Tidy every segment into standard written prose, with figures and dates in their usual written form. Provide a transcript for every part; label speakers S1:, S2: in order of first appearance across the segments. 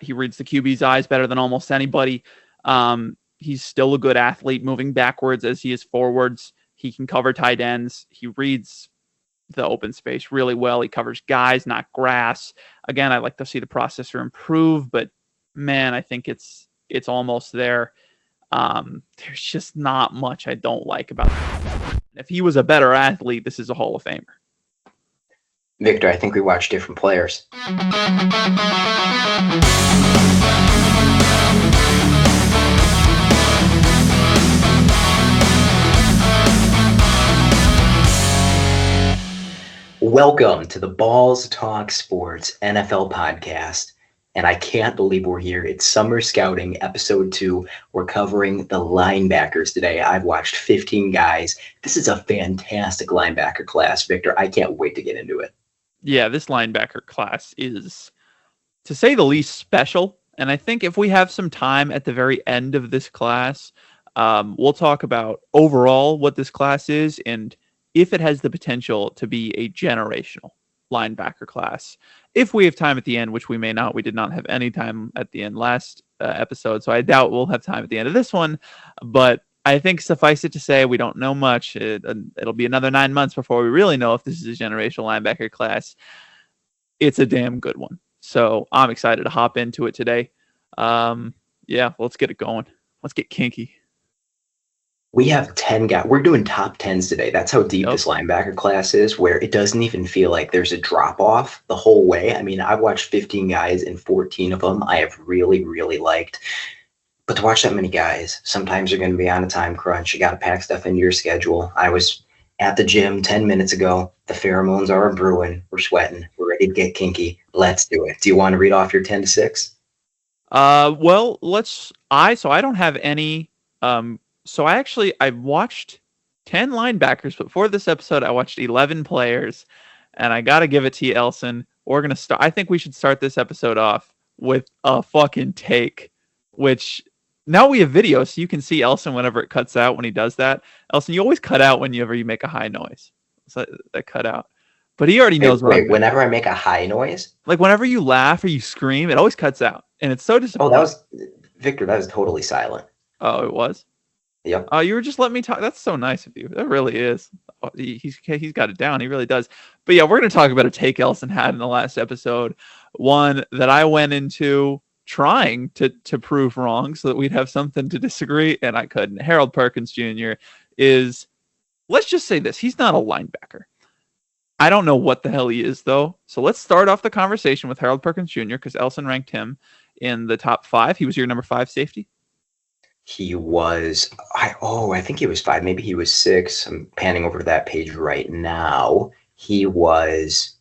S1: He reads the QB's eyes better than almost anybody. He's still a good athlete moving backwards as he is forwards. He can cover tight ends. He reads the open space really well. He covers guys, not grass. Again, I'd like to see the processor improve, but man, I think it's almost there. There's just not much I don't like about him. If he was a better athlete, this is a Hall of Famer.
S2: Victor, I think we watch different players. Welcome to the Balls Talk Sports NFL podcast. And I can't believe we're here. It's Summer Scouting, episode 2. We're covering the linebackers today. I've watched 15 guys. This is a fantastic linebacker class, Victor. I can't wait to get into it.
S1: Yeah, this linebacker class is, to say the least, special. And I think if we have some time at the very end of this class, we'll talk about overall what this class is and if it has the potential to be a generational linebacker class. If we have time at the end, which we may not, we did not have any time at the end last episode, so I doubt we'll have time at the end of this one. But I think suffice it to say, we don't know much. It'll be another 9 months before we really know if this is a generational linebacker class. It's a damn good one. So I'm excited to hop into it today. Yeah, let's get it going. Let's get kinky.
S2: We have 10 guys. We're doing top 10s today. That's how deep this linebacker class is, where it doesn't even feel like there's a drop-off the whole way. I mean, I've watched 15 guys, and 14 of them I have really, really liked. But to watch that many guys, sometimes you're going to be on a time crunch. You got to pack stuff into your schedule. I was at the gym 10 minutes ago. The pheromones are brewing. We're sweating. We're ready to get kinky. Let's do it. Do you want to read off your 10 to 6?
S1: Well, I don't have any. So I watched 10 linebackers, but for this episode, I watched 11 players, and I got to give it to you, Elsen. We're going to start. I think we should start this episode off with a fucking take, which now we have video, so you can see Elsen whenever it cuts out when he does that. Elsen, you always cut out whenever you make a high noise. So that cut out. But he already knows.
S2: Whenever I make a high noise?
S1: Like whenever you laugh or you scream, it always cuts out. And it's so disappointing.
S2: Victor, that was totally silent.
S1: Oh, it was?
S2: Yep.
S1: Oh, you were just letting me talk. That's so nice of you. That really is. He's got it down. He really does. But yeah, we're going to talk about a take Elsen had in the last episode. One that I went into trying to prove wrong so that we'd have something to disagree, and I couldn't. Harold Perkins Jr. is, let's just say this, he's not a linebacker. I don't know what the hell he is, though. So let's start off the conversation with Harold Perkins Jr. because Elsen ranked him in the top 5. He was your number 5 safety.
S2: He was, I think he was 5. Maybe he was 6. I'm panning over to that page right now. He was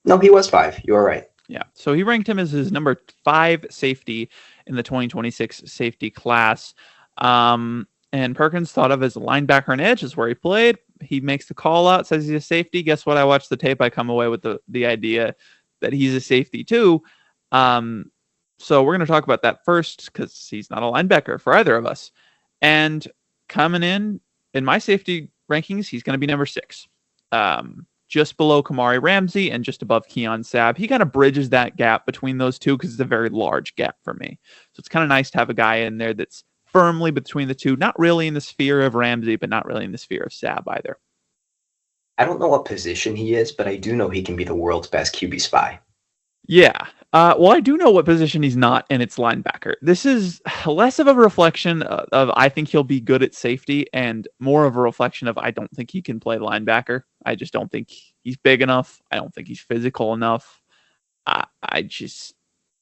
S2: 5. You're right.
S1: Yeah. So he ranked him as his number 5 safety in the 2026 safety class. And Perkins thought of as a linebacker and edge is where he played. He makes the call out, says he's a safety. Guess what? I watched the tape. I come away with the idea that he's a safety too. So we're going to talk about that first because he's not a linebacker for either of us. And coming in my safety rankings, he's going to be number 6. Just below Kamari Ramsey and just above Keon Sabb. He kind of bridges that gap between those two because it's a very large gap for me. So it's kind of nice to have a guy in there that's firmly between the two. Not really in the sphere of Ramsey, but not really in the sphere of Sabb either.
S2: I don't know what position he is, but I do know he can be the world's best QB spy.
S1: Yeah. Well, I do know what position he's not, and it's linebacker. This is less of a reflection of I think he'll be good at safety and more of a reflection of I don't think he can play linebacker. I just don't think he's big enough. I don't think he's physical enough. I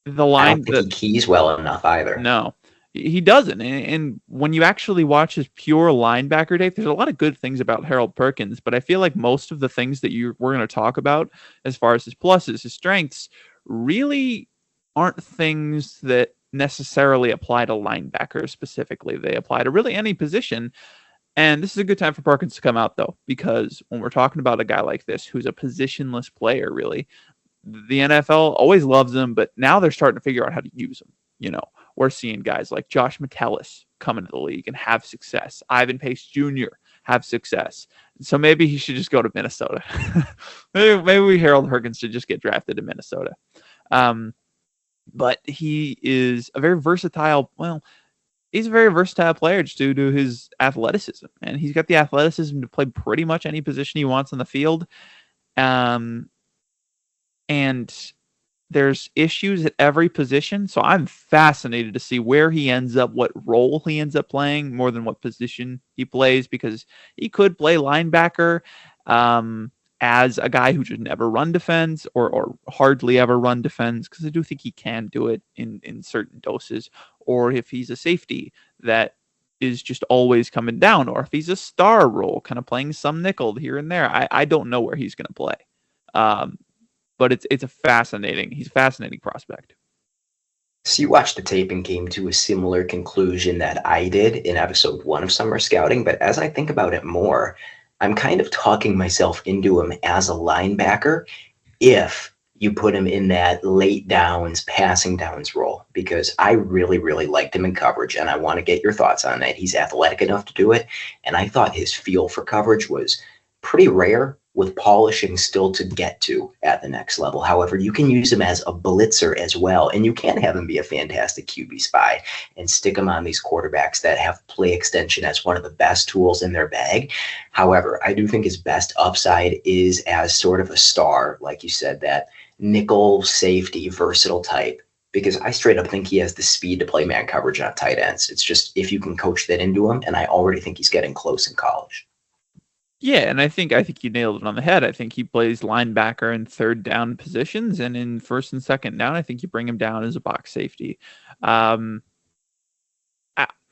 S1: don't
S2: think he keys well enough either.
S1: No, he doesn't. And when you actually watch his pure linebacker tape, there's a lot of good things about Harold Perkins, but I feel like most of the things that we're going to talk about as far as his pluses, his strengths, really aren't things that necessarily apply to linebackers specifically. They apply to really any position. And this is a good time for Perkins to come out, though, because when we're talking about a guy like this, who's a positionless player, really, the NFL always loves him, but now they're starting to figure out how to use him. You know, we're seeing guys like Josh Metellus come into the league and have success. Ivan Pace Jr. have success. So maybe he should just go to Minnesota. maybe Harold Perkins should just get drafted to Minnesota. but he is a very versatile. Well, he's a very versatile player just due to his athleticism, and he's got the athleticism to play pretty much any position he wants on the field. Um, and there's issues at every position, so I'm fascinated to see where he ends up, what role he ends up playing, more than what position he plays, because he could play linebacker um, as a guy who should never run defense or hardly ever run defense, because I do think he can do it in certain doses, or if he's a safety that is just always coming down, or if he's a star role, kind of playing some nickel here and there. I don't know where he's going to play. Um, but he's a fascinating prospect.
S2: So you watched the tape and came to a similar conclusion that I did in episode 1 of Summer Scouting, but as I think about it more, I'm kind of talking myself into him as a linebacker if you put him in that late downs, passing downs role, because I really, really liked him in coverage, and I want to get your thoughts on that. He's athletic enough to do it, and I thought his feel for coverage was pretty rare, with polishing still to get to at the next level. However, you can use him as a blitzer as well, and you can have him be a fantastic QB spy and stick him on these quarterbacks that have play extension as one of the best tools in their bag. However, I do think his best upside is as sort of a star, like you said, that nickel safety versatile type, because I straight up think he has the speed to play man coverage on tight ends. It's just if you can coach that into him, and I already think he's getting close in college.
S1: Yeah, and I think you nailed it on the head. I think he plays linebacker in third down positions, and in first and second down, I think you bring him down as a box safety. Um,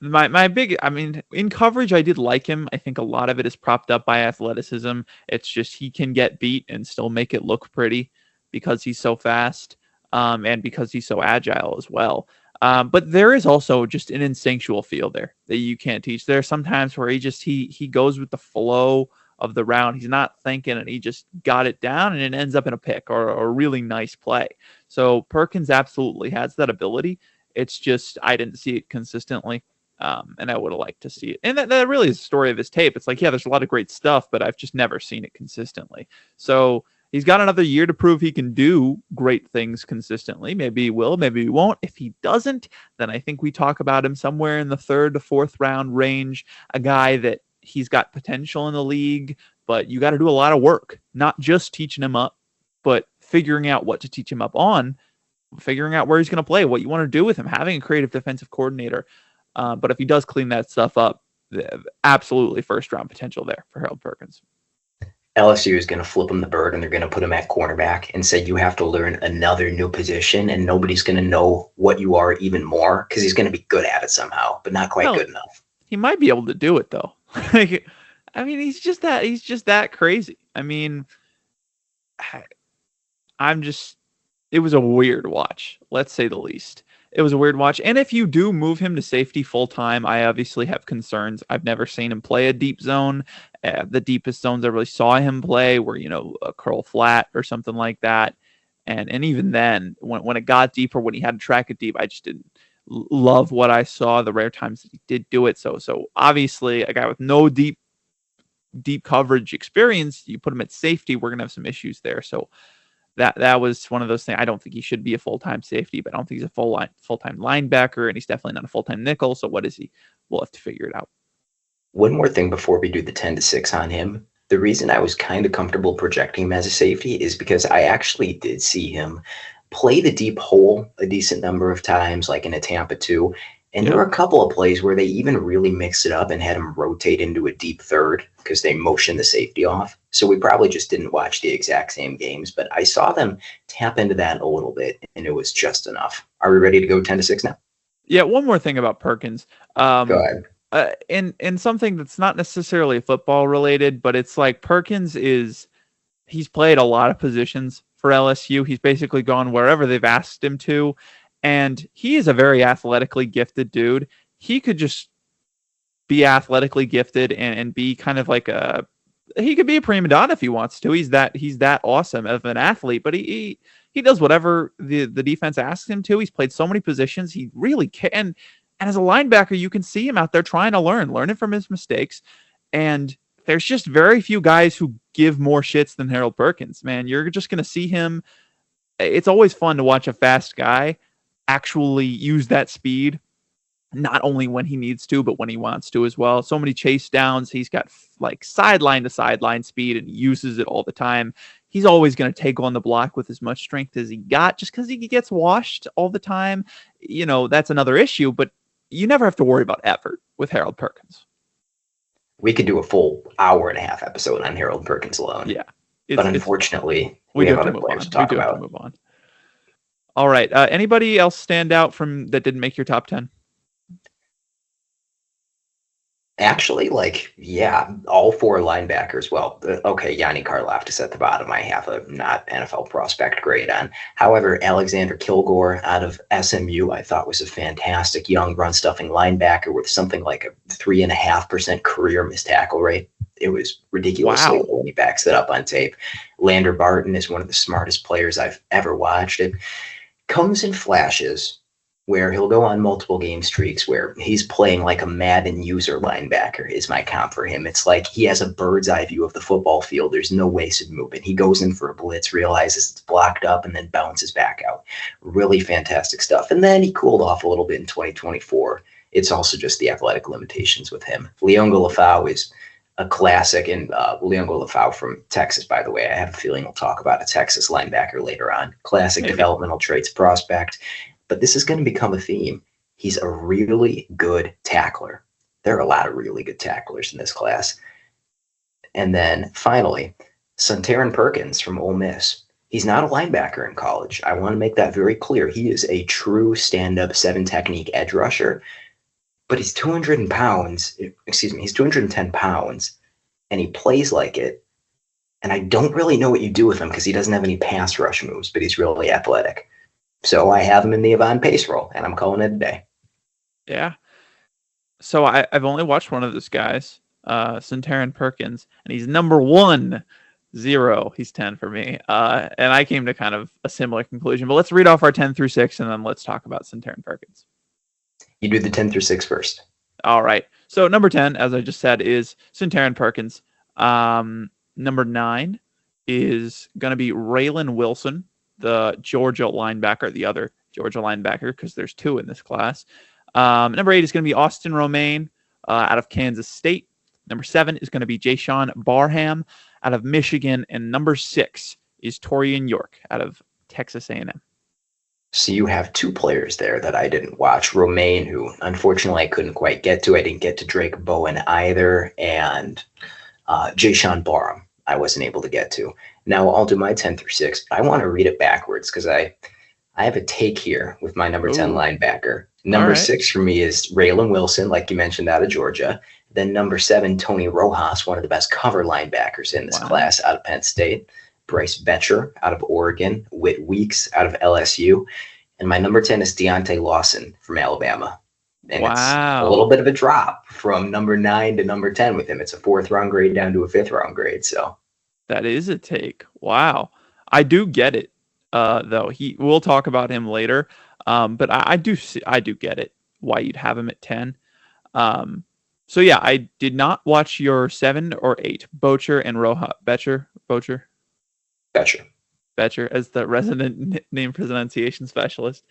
S1: my big, I mean, in coverage, I did like him. I think a lot of it is propped up by athleticism. It's just he can get beat and still make it look pretty because he's so fast, and because he's so agile as well. But there is also just an instinctual feel there that you can't teach. There are some times where he goes with the flow of the round. He's not thinking, and he just got it down, and it ends up in a pick or a really nice play. So Perkins absolutely has that ability. It's just I didn't see it consistently, and I would have liked to see it. And that really is the story of his tape. It's like, yeah, there's a lot of great stuff, but I've just never seen it consistently. So he's got another year to prove he can do great things consistently. Maybe he will, maybe he won't. If he doesn't, then I think we talk about him somewhere in the third to fourth round range, a guy that he's got potential in the league, but you got to do a lot of work, not just teaching him up, but figuring out what to teach him up on, figuring out where he's going to play, what you want to do with him, having a creative defensive coordinator. But if he does clean that stuff up, absolutely first round potential there for Harold Perkins.
S2: LSU is going to flip him the bird, and they're going to put him at cornerback and say you have to learn another new position, and nobody's going to know what you are even more because he's going to be good at it somehow, but not quite good enough.
S1: He might be able to do it though. I mean, he's just that crazy. I mean, it was a weird watch, let's say the least. It was a weird watch. And if you do move him to safety full time, I obviously have concerns. I've never seen him play a deep zone. The deepest zones I really saw him play were, a curl flat or something like that. And even then, when it got deeper, when he had to track it deep, I just didn't love what I saw the rare times that he did do it. So obviously, a guy with no deep coverage experience, you put him at safety, we're gonna have some issues there. So that was one of those things. I don't think he should be a full-time safety, but I don't think he's a full-time linebacker, and he's definitely not a full-time nickel. So what is he? We'll have to figure it out.
S2: One more thing before we do the 10-6 on him. The reason I was kind of comfortable projecting him as a safety is because I actually did see him play the deep hole a decent number of times, like in a Tampa 2. And there were a couple of plays where they even really mixed it up and had him rotate into a deep third because they motioned the safety off. So we probably just didn't watch the exact same games, but I saw them tap into that a little bit, and it was just enough. Are we ready to go 10-6 now?
S1: Yeah, one more thing about Perkins.
S2: Go ahead.
S1: In something that's not necessarily football related, but it's like Perkins he's played a lot of positions for LSU. He's basically gone wherever they've asked him to. And he is a very athletically gifted dude. He could just be athletically gifted and be kind of like he could be a prima donna if he wants to. He's that awesome of an athlete, but he does whatever the defense asks him to. He's played so many positions. He really can. And as a linebacker, you can see him out there trying to learning from his mistakes. And there's just very few guys who give more shits than Harold Perkins, man. You're just going to see him. It's always fun to watch a fast guy actually use that speed, not only when he needs to, but when he wants to as well. So many chase downs. He's got like sideline to sideline speed and uses it all the time. He's always going to take on the block with as much strength as he got. Just because he gets washed all the time, that's another issue, but you never have to worry about effort with Harold Perkins.
S2: We could do a full hour and a half episode on Harold Perkins alone.
S1: Yeah.
S2: But unfortunately, we have other players to talk about.
S1: Move on. All right. Anybody else stand out from that didn't make your top 10?
S2: Actually, all four linebackers. Well, okay, Yanni Karlaftis at the bottom. I have a not NFL prospect grade on. However, Alexander Kilgore out of SMU, I thought was a fantastic young run-stuffing linebacker with something like a 3.5% career missed tackle rate. It was ridiculously low when he backs it up on tape. Lander Barton is one of the smartest players I've ever watched. It comes in flashes where he'll go on multiple game streaks where he's playing like a Madden user linebacker is my comp for him. It's like he has a bird's eye view of the football field. There's no wasted movement. He goes in for a blitz, realizes it's blocked up, and then bounces back out. Really fantastic stuff. And then he cooled off a little bit in 2024. It's also just the athletic limitations with him. Leonga Lafau is a classic, and Leonga Lafau from Texas, by the way. I have a feeling we'll talk about a Texas linebacker later on. Classic developmental traits prospect. But this is going to become a theme. He's a really good tackler. There are a lot of really good tacklers in this class. And then finally, Suntaran Perkins from Ole Miss. He's not a linebacker in college. I want to make that very clear. He is a true stand-up 7 technique edge rusher. But he's 210 pounds, and he plays like it. And I don't really know what you do with him because he doesn't have any pass rush moves, but he's really athletic. So I have him in the Yvonne Pace role, and I'm calling it a day.
S1: Yeah. So I've only watched one of those guys, Suntaran Perkins, and he's number 1, 0. He's 10 for me. And I came to kind of a similar conclusion. But let's read off our 10 through 6, and then let's talk about Suntaran Perkins.
S2: You do the 10 through 6 first.
S1: All right. So number 10, as I just said, is Suntaran Perkins. Number 9 is going to be Raylan Wilson, the Georgia linebacker, the other Georgia linebacker, because there's 2 in this class. Number 8 is going to be Austin Romaine out of Kansas State. Number 7 is going to be Jayshawn Barham out of Michigan. And number 6 is Torian York out of Texas A&M.
S2: So you have 2 players there that I didn't watch. Romaine, who unfortunately I couldn't quite get to. I didn't get to Drake Bowen either. And Jayshawn Barham, I wasn't able to get to. Now I'll do my 10 through 6. I want to read it backwards because I have a take here with my number 10 linebacker. Number 6 for me is Raylan Wilson, like you mentioned, out of Georgia. Then number 7, Tony Rojas, one of the best cover linebackers in this class out of Penn State. Bryce Betcher out of Oregon. Whit Weeks out of LSU. And my number 10 is Deontay Lawson from Alabama. And it's a little bit of a drop from number 9 to number 10 with him. It's a 4th round grade down to a 5th round grade. So
S1: that is a take. Wow. I do get it, though. We'll talk about him later. But I do get it, why you'd have him at 10. So yeah, I did not watch your 7 or 8. Bocher and Rojas. Bocher as the resident name pronunciation specialist.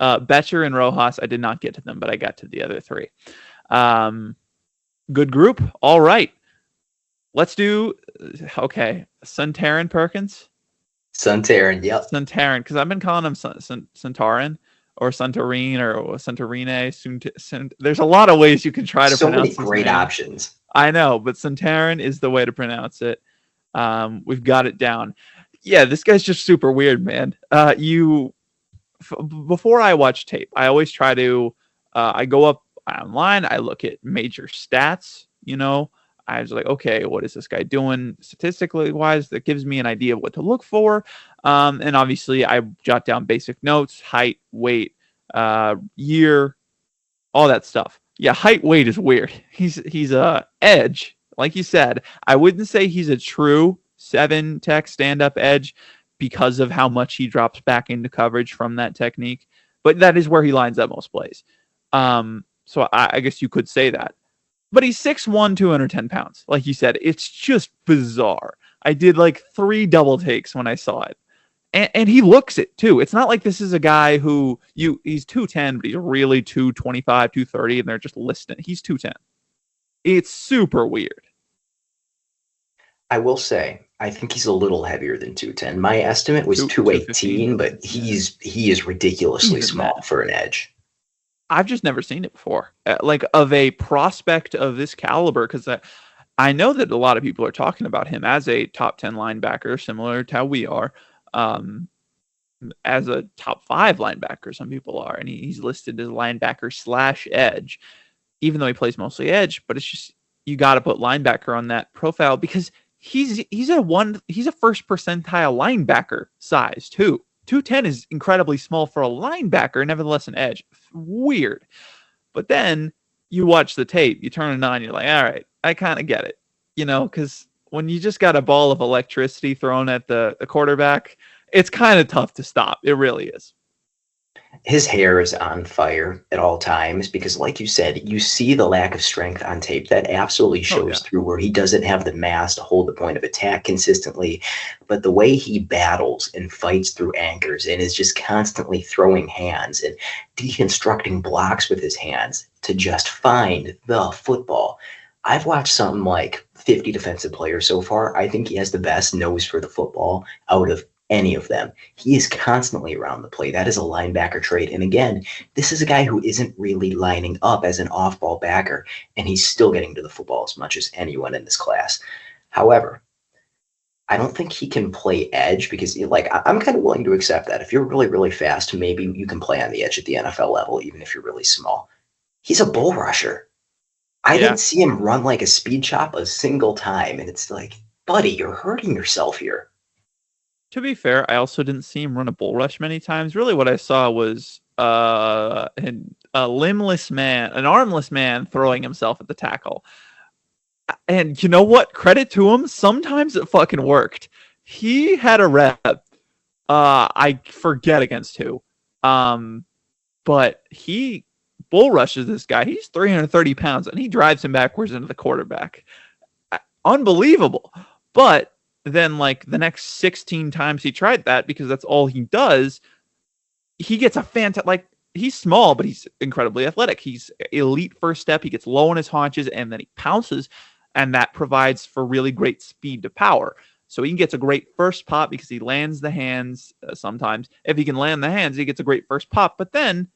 S1: Betcher and Rojas, I did not get to them, but I got to the other 3. Good group. All right. Let's do, Suntaran Perkins.
S2: Suntaran, yep.
S1: Suntaran, because I've been calling him Suntaran or Suntarine or Suntarine. There's a lot of ways you can try to pronounce it.
S2: So many great options.
S1: I know, but Suntaran is the way to pronounce it. We've got it down. Yeah, this guy's just super weird, man. Before I watch tape, I always try to, I go up online, I look at major stats, I was like, okay, what is this guy doing statistically wise that gives me an idea of what to look for? And obviously I jot down basic notes, height, weight, year, all that stuff. Yeah, height, weight is weird. He's a edge. Like you said, I wouldn't say he's a true 7 tech stand-up edge because of how much he drops back into coverage from that technique. But that is where he lines up most plays. So I guess you could say that. But he's 6'1", 210 pounds. Like you said, it's just bizarre. I did like 3 double takes when I saw it. And he looks it too. It's not like this is a guy who he's 210, but he's really 225, 230, and they're just listing. He's 210. It's super weird.
S2: I will say, I think he's a little heavier than 210. My estimate was
S1: 215.
S2: 218, but he is ridiculously
S1: Even then,
S2: small for an edge.
S1: I've just never seen it before. Like of a prospect of this caliber, because I know that a lot of people are talking about him as a top 10 linebacker, similar to how we are. Um, as a top 5 linebacker, some people are, and he's listed as linebacker slash edge, even though he plays mostly edge. But it's just you got to put linebacker on that profile because he's a first percentile linebacker size too. 210 is incredibly small for a linebacker, nevertheless an edge. Weird. But then you watch the tape, you turn it on, you're like, all right, I kind of get it. Because when you just got a ball of electricity thrown at the quarterback, it's kind of tough to stop. It really is.
S2: His hair is on fire at all times because, like you said, you see the lack of strength on tape. That absolutely
S1: Oh,
S2: shows
S1: yeah.
S2: through where he doesn't have the mass to hold the point of attack consistently. But the way he battles and fights through anchors and is just constantly throwing hands and deconstructing blocks with his hands to just find the football. I've watched something like 50 defensive players so far. I think he has the best nose for the football out of any of them. He is constantly around the play. That is a linebacker trait. And again, this is a guy who isn't really lining up as an off-ball backer, and he's still getting to the football as much as anyone in this class. However, I don't think he can play edge because, like, I'm kind of willing to accept that. If you're really, really fast, maybe you can play on the edge at the NFL level, even if you're really small. He's a bull rusher. I
S1: Yeah.
S2: didn't see him run like a speed chop a single time, and it's like, buddy, you're hurting yourself here.
S1: To be fair, I also didn't see him run a bull rush many times. Really, what I saw was a limbless man, an armless man throwing himself at the tackle. And you know what? Credit to him. Sometimes it fucking worked. He had a rep. I forget against who. But he bull rushes this guy. He's 330 pounds and he drives him backwards into the quarterback. Unbelievable. But then, like, the next 16 times he tried that, because that's all he does, he gets a fantastic, like, he's small, but he's incredibly athletic. He's elite first step. He gets low on his haunches and then he pounces, and that provides for really great speed to power. So he gets a great first pop because he lands the hands sometimes. If he can land the hands, he gets a great first pop. But then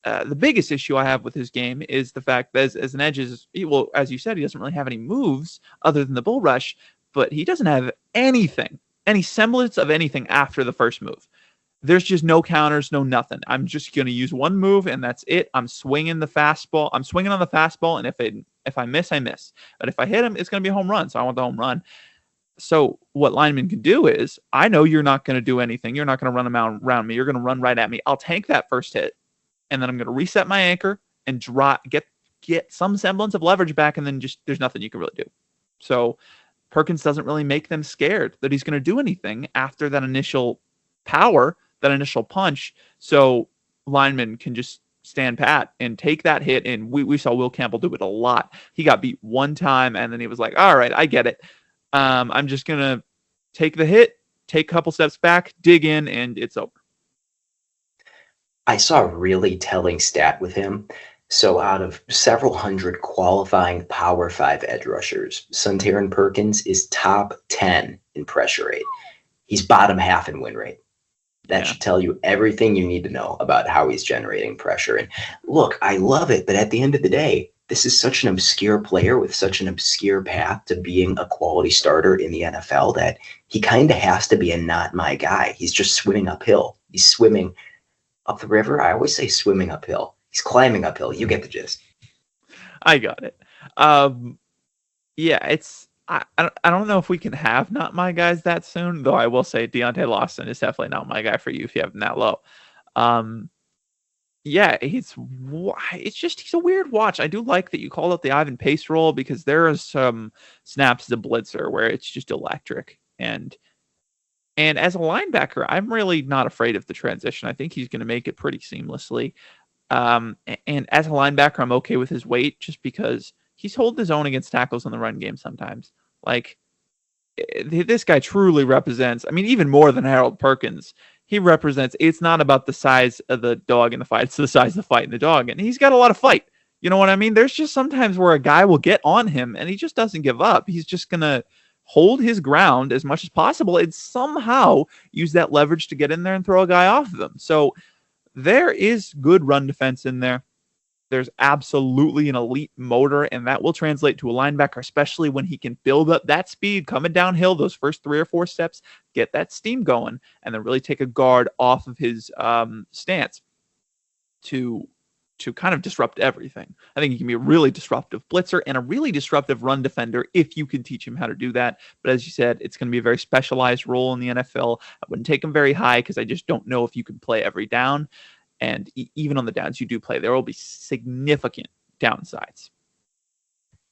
S1: the biggest issue I have with his game is the fact that as an edge is, well, as you said, he doesn't really have any moves other than the bull rush, but he doesn't have anything, any semblance of anything after the first move. There's just no counters, no nothing. I'm just going to use one move and that's it. I'm swinging the fastball. I'm swinging on the fastball, and if I miss, I miss. But if I hit him, it's going to be a home run. So I want the home run. So what linemen can do is, I know you're not going to do anything. You're not going to run around me. You're going to run right at me. I'll tank that first hit, and then I'm going to reset my anchor and get some semblance of leverage back, and then just there's nothing you can really do. So Perkins doesn't really make them scared that he's going to do anything after that initial power, that initial punch. So linemen can just stand pat and take that hit. And we saw Will Campbell do it a lot. He got beat one time, and then he was like, all right, I get it. I'm just going to take the hit, take a couple steps back, dig in, and it's over.
S2: I saw a really telling stat with him. So out of several hundred qualifying Power 5 edge rushers, Suntaran Perkins is top 10 in pressure rate. He's bottom half in win rate. That should tell you everything you need to know about how he's generating pressure. And look, I love it, but at the end of the day, this is such an obscure player with such an obscure path to being a quality starter in the NFL that he kind of has to be a not my guy. He's just swimming uphill. He's swimming up the river. I always say swimming uphill. He's climbing uphill. You get the gist.
S1: I got it. Yeah, it's I don't know if we can have not my guys that soon, though I will say Deontay Lawson is definitely not my guy for you if you have him that low. Yeah, it's just he's a weird watch. I do like that you called out the Ivan Pace role, because there are some snaps as a blitzer where it's just electric. And as a linebacker, I'm really not afraid of the transition. I think he's going to make it pretty seamlessly. And as a linebacker, I'm okay with his weight just because he's holding his own against tackles in the run game sometimes. Like, this guy truly represents, I mean, even more than Harold Perkins. He represents, it's not about the size of the dog in the fight, it's the size of the fight in the dog. And he's got a lot of fight. You know what I mean? There's just sometimes where a guy will get on him and he just doesn't give up. He's just going to hold his ground as much as possible and somehow use that leverage to get in there and throw a guy off of him. So there is good run defense in there. There's absolutely an elite motor, and that will translate to a linebacker, especially when he can build up that speed coming downhill, those first 3 or 4 steps, get that steam going, and then really take a guard off of his stance to kind of disrupt everything. I think he can be a really disruptive blitzer and a really disruptive run defender if you can teach him how to do that. But as you said, it's going to be a very specialized role in the NFL. I wouldn't take him very high because I just don't know if you can play every down. And even on the downs you do play, there will be significant downsides.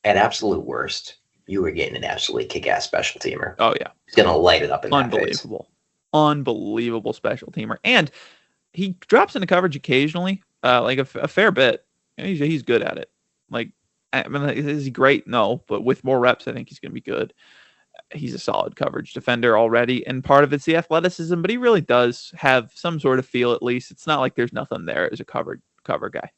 S2: At absolute worst, you were getting an absolutely kick-ass special teamer.
S1: Oh, yeah.
S2: He's going to light it up in that phase.
S1: Unbelievable special teamer. And he drops into coverage occasionally, like a fair bit. He's good at it. Like, I mean, is he great? No, but with more reps, I think he's going to be good. He's a solid coverage defender already, and part of it's the athleticism, but he really does have some sort of feel at least. It's not like there's nothing there as a cover guy.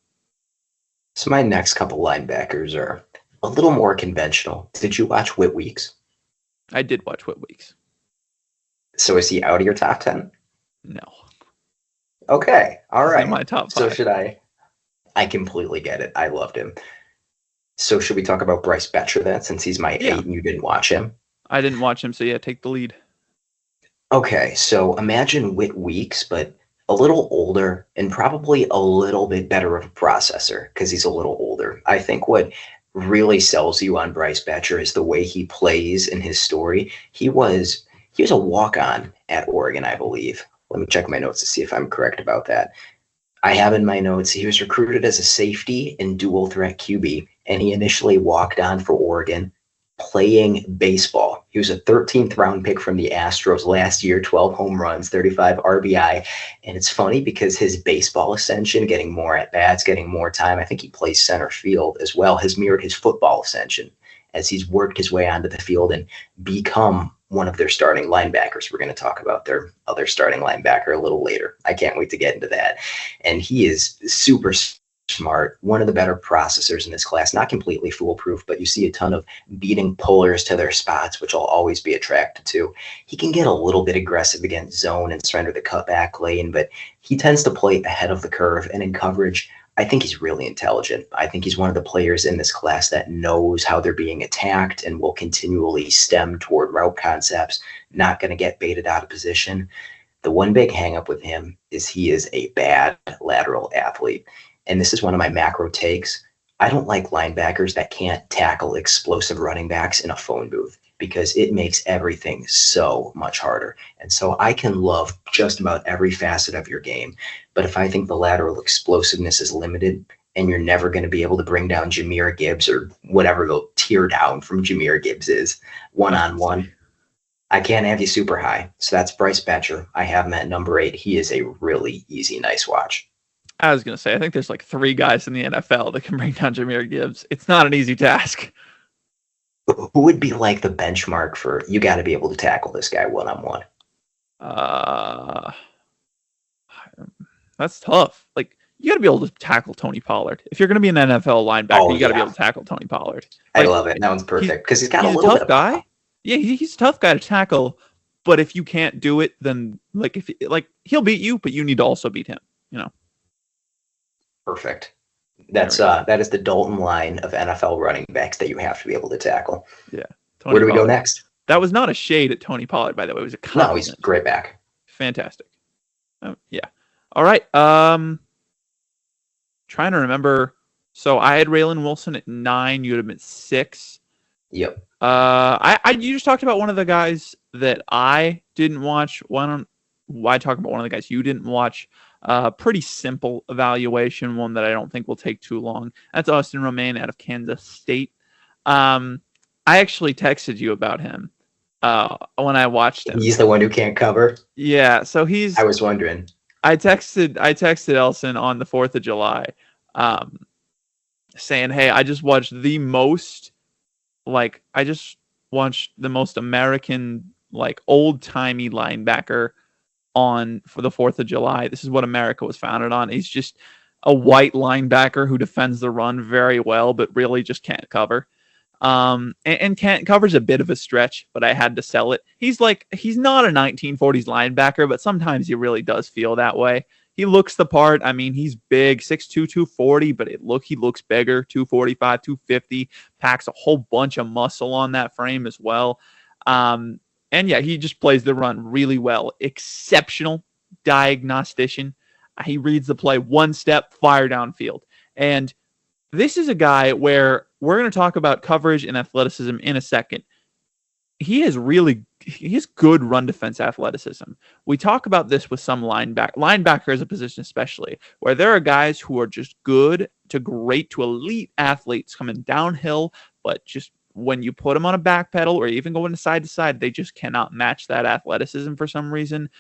S2: So my next couple linebackers are a little more conventional. Did you watch Whit Weeks?
S1: I did watch Whit Weeks.
S2: So is he out of your top 10?
S1: No.
S2: Okay. All right.
S1: In my top 5.
S2: So should I? I completely get it. I loved him. So should we talk about Bryce Betcher then, since he's my 8 and you didn't watch him?
S1: I didn't watch him, so yeah, take the lead.
S2: Okay, so imagine Whit Weeks, but a little older and probably a little bit better of a processor because he's a little older. I think what really sells you on Bryce Betcher is the way he plays in his story. He was a walk-on at Oregon, I believe. Let me check my notes to see if I'm correct about that. I have in my notes, he was recruited as a safety and dual threat QB, and he initially walked on for Oregon playing baseball. He was a 13th round pick from the Astros last year, 12 home runs, 35 RBI. And it's funny because his baseball ascension, getting more at bats, getting more time, I think he plays center field as well, has mirrored his football ascension as he's worked his way onto the field and become one of their starting linebackers. We're going to talk about their other starting linebacker a little later. I can't wait to get into that. And he is super smart, one of the better processors in this class, not completely foolproof, but you see a ton of beating pullers to their spots, which I'll always be attracted to. He can get a little bit aggressive against zone and surrender the cutback lane, but he tends to play ahead of the curve, and in coverage, I think he's really intelligent. I think he's one of the players in this class that knows how they're being attacked and will continually stem toward route concepts, not going to get baited out of position. The one big hang-up with him is he is a bad lateral athlete. And this is one of my macro takes. I don't like linebackers that can't tackle explosive running backs in a phone booth because it makes everything so much harder. And so I can love just about every facet of your game. But if I think the lateral explosiveness is limited and you're never going to be able to bring down Jahmyr Gibbs or whatever the tear down from Jahmyr Gibbs is one-on-one, I can't have you super high. So that's Bryce Betcher. I have him at number 8. He is a really easy, nice watch.
S1: I was going to say, I think there's like 3 guys in the NFL that can bring down Jahmyr Gibbs. It's not an easy task.
S2: Who would be like the benchmark for, you got to be able to tackle this guy one-on-one?
S1: That's tough. Like, you got to be able to tackle Tony Pollard. If you're going to be an NFL linebacker, you got to be able to tackle Tony Pollard. Like,
S2: I love it. That one's perfect because he's got a little
S1: tough
S2: bit of
S1: guy. Yeah, he's a tough guy to tackle. But if you can't do it, then he'll beat you, but you need to also beat him. You know.
S2: Perfect. That is the Dalton line of NFL running backs that you have to be able to tackle.
S1: Yeah.
S2: Where do we go next?
S1: That was not a shade at Tony Pollard, by the way. It was a compliment.
S2: No, he's a great back.
S1: Fantastic. Yeah. All right. Trying to remember. So I had Raylan Wilson at 9. You would have been 6.
S2: Yep.
S1: You just talked about one of the guys that I didn't watch. Why talk about one of the guys you didn't watch? Pretty simple evaluation, one that I don't think will take too long. That's Austin Romaine out of Kansas State. I actually texted you about him when I watched him.
S2: He's the one who can't cover?
S1: Yeah, so I
S2: was wondering.
S1: I texted Elsen on the 4th of July saying, hey, I just watched the most, I just watch the most American, like old-timey linebacker on for the 4th of July. This is what America was founded on. He's just a white linebacker who defends the run very well, but really just can't cover. And can't cover's a bit of a stretch, but I had to sell it. He's not a 1940s linebacker, but sometimes he really does feel that way. He looks the part. I mean, he's big, 6'2", 240, but he looks bigger, 245, 250, packs a whole bunch of muscle on that frame as well. And yeah, he just plays the run really well. Exceptional diagnostician. He reads the play one step, fire downfield. And this is a guy where we're going to talk about coverage and athleticism in a second. He has good run defense athleticism. We talk about this with some linebacker as a position especially, where there are guys who are just good to great to elite athletes coming downhill, but just when you put them on a back pedal or even going side to side, they just cannot match that athleticism for some reason.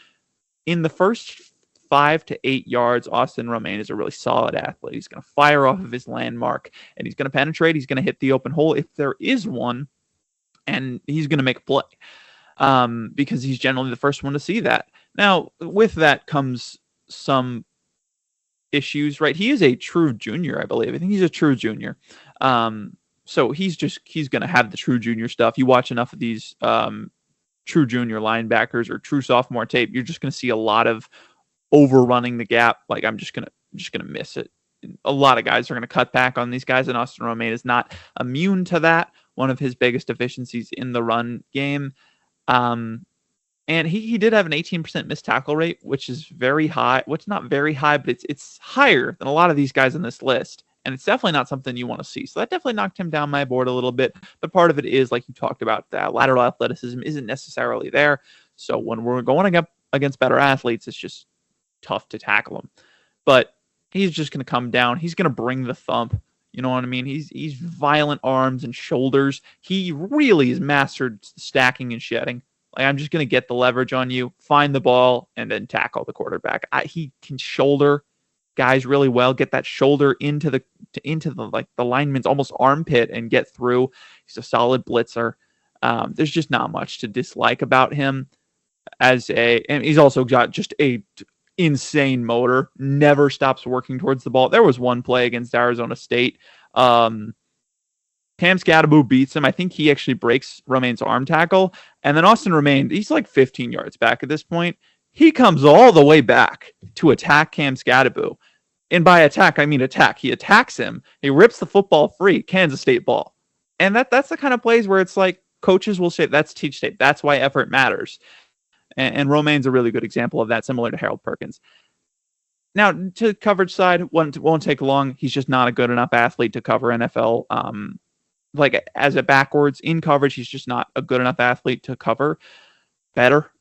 S1: In the first 5 to 8 yards, Austin Romaine is a really solid athlete. He's going to fire off of his landmark, and he's going to penetrate. He's going to hit the open hole if there is one, and he's going to make a play because he's generally the first one to see that. Now, with that comes some issues, right? He is a true junior, I believe. I think he's a true junior. So he's going to have the true junior stuff. You watch enough of these true junior linebackers or true sophomore tape, you're just going to see a lot of overrunning the gap. Like I'm just gonna miss it. A lot of guys are gonna cut back on these guys, and Austin Romaine is not immune to that. One of his biggest deficiencies in the run game. And he did have an 18% missed tackle rate, which is very high. Which not very high, but it's higher than a lot of these guys on this list. And it's definitely not something you want to see. So that definitely knocked him down my board a little bit. But part of it is, like you talked about, that lateral athleticism isn't necessarily there. So when we're going against better athletes, it's just tough to tackle him. But he's just going to come down. He's going to bring the thump. You know what I mean? He's violent arms and shoulders. He really has mastered stacking and shedding. Like, I'm just going to get the leverage on you, find the ball, and then tackle the quarterback. He can shoulder guys really well, get that shoulder into the like the lineman's almost armpit and get through. He's a solid blitzer. There's just not much to dislike about him and he's also got just a insane motor, never stops working towards the ball. There was one play against Arizona State. Cam Scadaboo beats him. I think he actually breaks Romaine's arm tackle. And then Austin Romaine, he's like 15 yards back at this point. He comes all the way back to attack Cam Scadaboo. And by attack, I mean attack. He attacks him. He rips the football free. Kansas State ball. And that's the kind of plays where it's like coaches will say, that's teach tape. That's why effort matters. And Romaine's a really good example of that, similar to Harold Perkins. Now, to coverage side, won't take long. He's just not a good enough athlete to cover NFL. Like as a backwards in coverage, he's just not a good enough athlete to cover better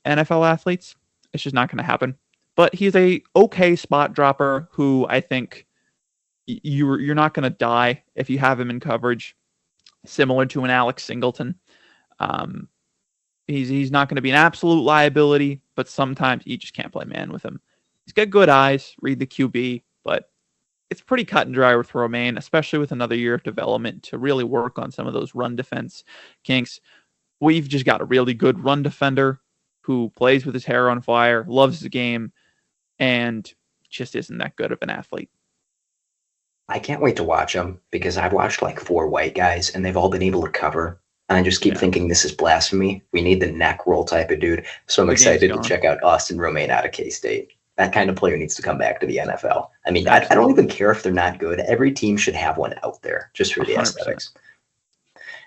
S1: NFL athletes. It's just not going to happen. But he's a okay spot dropper who I think you're not going to die if you have him in coverage, similar to an Alex Singleton. He's not going to be an absolute liability, but sometimes you just can't play man with him. He's got good eyes, read the QB, but it's pretty cut and dry with Romaine, especially with another year of development to really work on some of those run defense kinks. We've just got a really good run defender who plays with his hair on fire, loves the game, and just isn't that good of an athlete.
S2: I can't wait to watch him because I've watched like 4 white guys and they've all been able to cover. And I just keep thinking this is blasphemy. We need the neck roll type of dude. So I'm excited to check out Austin Romaine out of K-State. That kind of player needs to come back to the NFL. I mean, I don't even care if they're not good. Every team should have one out there just for the 100%. Aesthetics.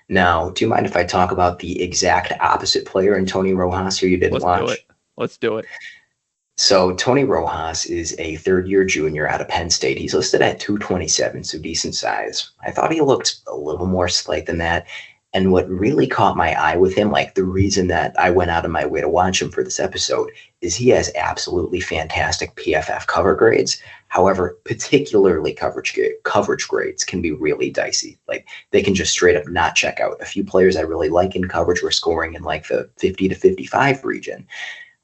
S2: Now, do you mind if I talk about the exact opposite player in Tony Rojas who you didn't watch?
S1: Let's do it.
S2: So Tony Rojas is a third-year junior out of Penn State. He's listed at 227, so decent size. I thought he looked a little more slight than that. And what really caught my eye with him, like the reason that I went out of my way to watch him for this episode, is he has absolutely fantastic PFF cover grades. However, particularly coverage grades can be really dicey. Like they can just straight up not check out. A few players I really like in coverage were scoring in like the 50 to 55 region.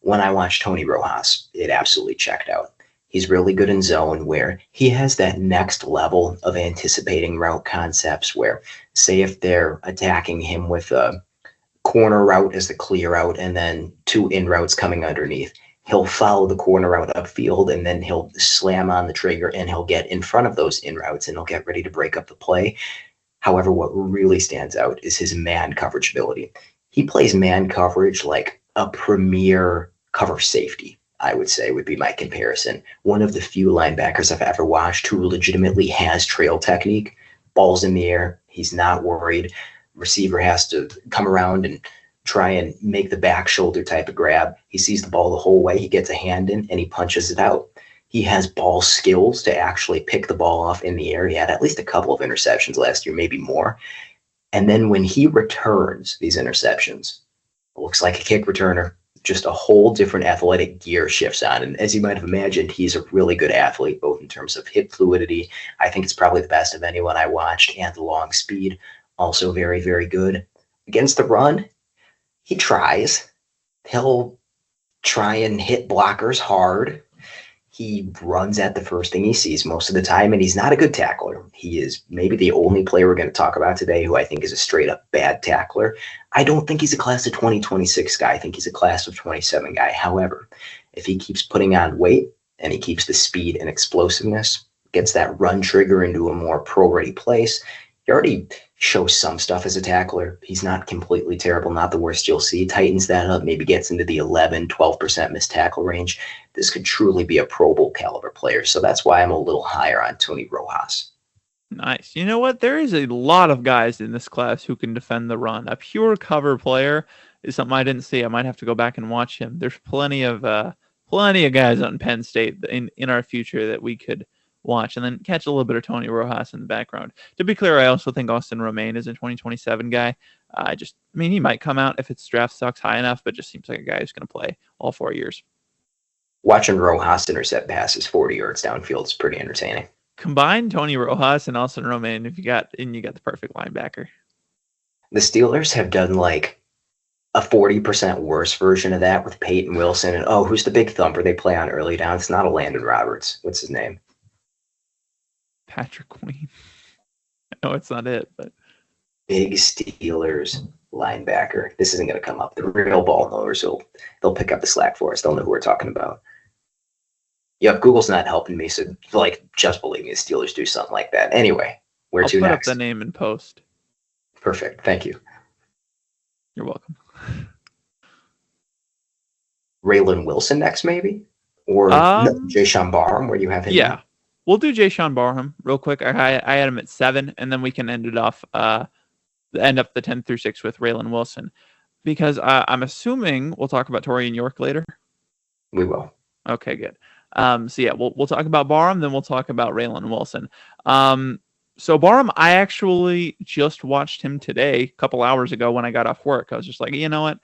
S2: When I watched Tony Rojas, it absolutely checked out. He's really good in zone, where he has that next level of anticipating route concepts where, say, if they're attacking him with a corner route as the clear route and then two in routes coming underneath, he'll follow the corner route upfield and then he'll slam on the trigger and he'll get in front of those in routes and he'll get ready to break up the play. However, what really stands out is his man coverage ability. He plays man coverage like a premier cover safety, I would say, would be my comparison. One of the few linebackers I've ever watched who legitimately has trail technique. Ball's in the air. He's not worried. Receiver has to come around and try and make the back shoulder type of grab. He sees the ball the whole way. He gets a hand in and he punches it out. He has ball skills to actually pick the ball off in the air. He had at least a couple of interceptions last year, maybe more. And then when he returns these interceptions, it looks like a kick returner. Just a whole different athletic gear shifts on. And as you might have imagined, he's a really good athlete, both in terms of hip fluidity. I think it's probably the best of anyone I watched, and the long speed, also very, very good. Against the run, he tries. He'll try and hit blockers hard. He runs at the first thing he sees most of the time, and he's not a good tackler. He is maybe the only player we're going to talk about today who I think is a straight-up bad tackler. I don't think he's a class of 2026 guy. I think he's a class of 27 guy. However, if he keeps putting on weight and he keeps the speed and explosiveness, gets that run trigger into a more pro-ready place, he already shows some stuff as a tackler. He's not completely terrible, not the worst you'll see. Tightens that up, maybe gets into the 11, 12% missed tackle range. This could truly be a Pro Bowl caliber player. So that's why I'm a little higher on Tony Rojas.
S1: Nice. You know what? There is a lot of guys in this class who can defend the run. A pure cover player is something I didn't see. I might have to go back and watch him. There's plenty of guys on Penn State in our future that we could watch, and then catch a little bit of Tony Rojas in the background. To be clear, I also think Austin Romaine is a 2027 guy. He might come out if its draft stock's high enough, but just seems like a guy who's going to play all 4 years.
S2: Watching Rojas intercept passes 40 yards downfield is pretty entertaining.
S1: Combine Tony Rojas and Austin Romaine you got the perfect linebacker.
S2: The Steelers have done like a 40% worse version of that with Peyton Wilson. And who's the big thumper they play on early down? It's not a Landon Roberts. What's his name?
S1: Patrick Queen. I know it's not it, but
S2: big Steelers linebacker. This isn't going to come up. The real ball knowers they'll pick up the slack for us. They'll know who we're talking about. Yep, Google's not helping me, so just believe me, the Steelers do something like that. Anyway, where to next?
S1: I'll put up the name in post.
S2: Perfect. Thank you.
S1: You're welcome.
S2: Raylan Wilson next, maybe? Or Jayshawn Barham, where you have him?
S1: Yeah. We'll do Jayshawn Barham real quick. I had him at 7, and then we can end up the 10 through 6 with Raylan Wilson, because I'm assuming we'll talk about Torian York later.
S2: We will.
S1: Okay, good. We'll talk about Barham, then we'll talk about Raylan Wilson. So Barham, I actually just watched him today, a couple hours ago when I got off work. I was just like, you know what?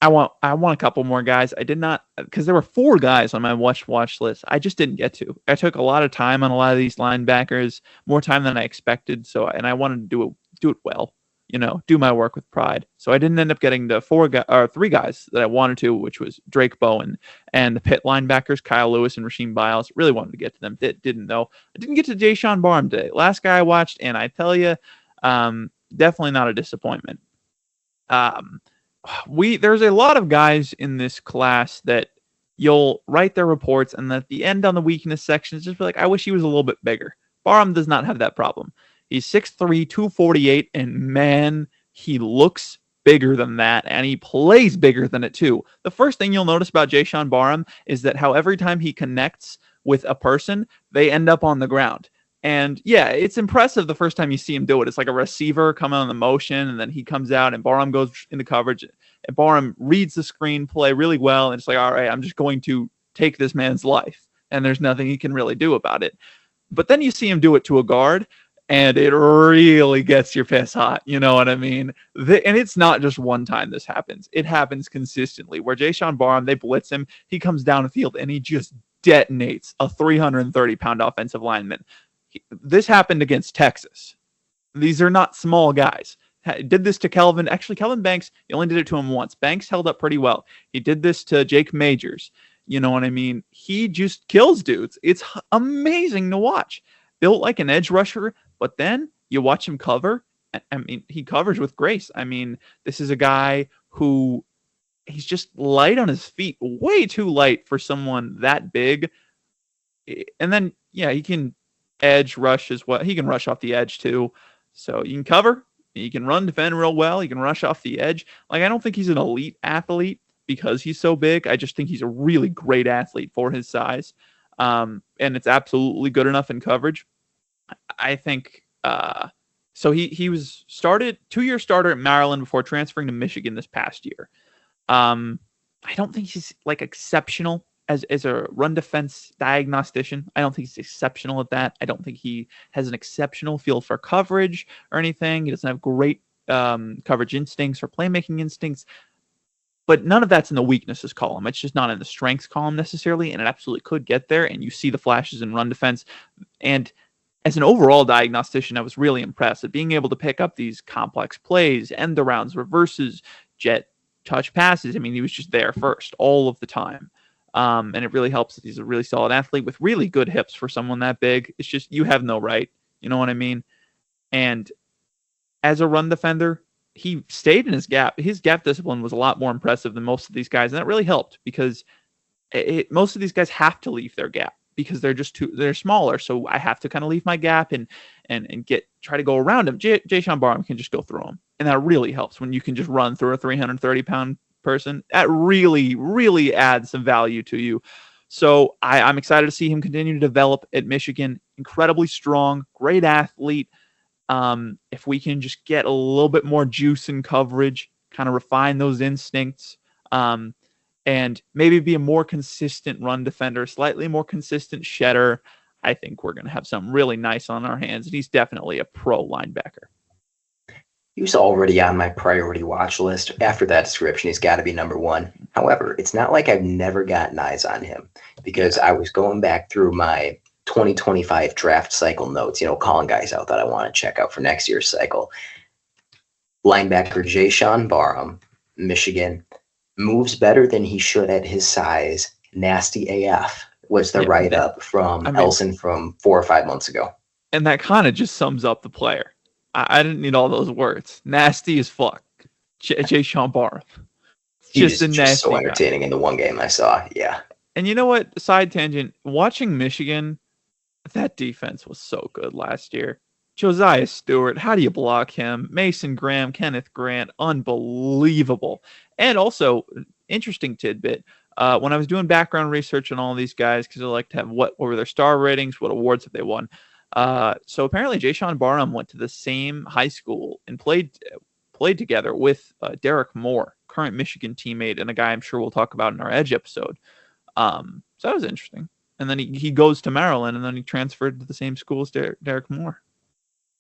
S1: I want a couple more guys. I did not, because there were 4 guys on my watch list. I just didn't get to. I took a lot of time on a lot of these linebackers, more time than I expected. And I wanted to do it well, do my work with pride. So I didn't end up getting to 3 guys that I wanted to, which was Drake Bowen and the Pitt linebackers, Kyle Lewis and Rasheem Biles. Really wanted to get to them. Didn't though. I didn't get to Jayshawn Barham today. Last guy I watched, and I tell you, definitely not a disappointment. There's a lot of guys in this class that you'll write their reports, and at the end on the weakness section, it's just like, I wish he was a little bit bigger. Barham does not have that problem. He's 6'3", 248, and man, he looks bigger than that, and he plays bigger than it too. The first thing you'll notice about Jayshawn Barham is that how every time he connects with a person, they end up on the ground. And yeah, it's impressive the first time you see him do it. It's like a receiver coming on the motion, and then he comes out, and Barham goes into coverage, and Barham reads the screenplay really well, and it's like, all right, I'm just going to take this man's life, and there's nothing he can really do about it. But then you see him do it to a guard, and it really gets your piss hot. You know what I mean? And it's not just one time this happens. It happens consistently, where Jayshawn Barham, they blitz him, he comes down the field, and he just detonates a 330-pound offensive lineman. This happened against Texas. These are not small guys. Did this to Kelvin. Actually, Kelvin Banks, he only did it to him once. Banks held up pretty well. He did this to Jake Majors. You know what I mean? He just kills dudes. It's amazing to watch. Built like an edge rusher, but then you watch him cover. I mean, he covers with grace. I mean, this is a guy who he's just light on his feet, way too light for someone that big. And then, yeah, he can edge rush as well. He can rush off the edge too. So you can cover, you can run, defend real well. You can rush off the edge. Like, I don't think he's an elite athlete because he's so big. I just think he's a really great athlete for his size. And it's absolutely good enough in coverage. I think, so he was 2-year starter at Maryland before transferring to Michigan this past year. I don't think he's like exceptional as a run defense diagnostician. I don't think he's exceptional at that. I don't think he has an exceptional feel for coverage or anything. He doesn't have great coverage instincts or playmaking instincts. But none of that's in the weaknesses column. It's just not in the strengths column necessarily, and it absolutely could get there. And you see the flashes in run defense. And as an overall diagnostician, I was really impressed at being able to pick up these complex plays, end arounds, reverses, jet touch passes. I mean, he was just there first all of the time. And it really helps that he's a really solid athlete with really good hips for someone that big. It's just, you have no right. You know what I mean? And as a run defender, he stayed in his gap. His gap discipline was a lot more impressive than most of these guys. And that really helped because most of these guys have to leave their gap because they're smaller. So I have to kind of leave my gap and try to go around him. Jayshon Barham can just go through him. And that really helps when you can just run through a 330-pound person. That really, really adds some value to you. So I'm excited to see him continue to develop at Michigan. Incredibly strong, great athlete. If we can just get a little bit more juice in coverage, kind of refine those instincts, and maybe be a more consistent run defender, slightly more consistent shedder, I think we're going to have something really nice on our hands. And he's definitely a pro linebacker.
S2: He was already on my priority watch list. After that description, he's got to be number one. However, it's not like I've never gotten eyes on him because I was going back through my 2025 draft cycle notes, calling guys out that I want to check out for next year's cycle. Linebacker Jayshon Barham, Michigan, moves better than he should at his size. Nasty AF was the write-up from Elsen from 4 or 5 months ago.
S1: And that kind of just sums up the player. I didn't need all those words. Nasty as fuck. Jayshon Barham.
S2: He was just so entertaining in the one game I saw. Yeah.
S1: And you know what? Side tangent. Watching Michigan, that defense was so good last year. Josiah Stewart, how do you block him? Mason Graham, Kenneth Grant, unbelievable. And also, interesting tidbit, when I was doing background research on all these guys, because I like to have what were their star ratings, what awards have they won. So apparently Jayshon Barham went to the same high school and played together with Derek Moore, current Michigan teammate, and a guy I'm sure we'll talk about in our Edge episode. So that was interesting. And then he goes to Maryland, and then he transferred to the same school as Derek Moore.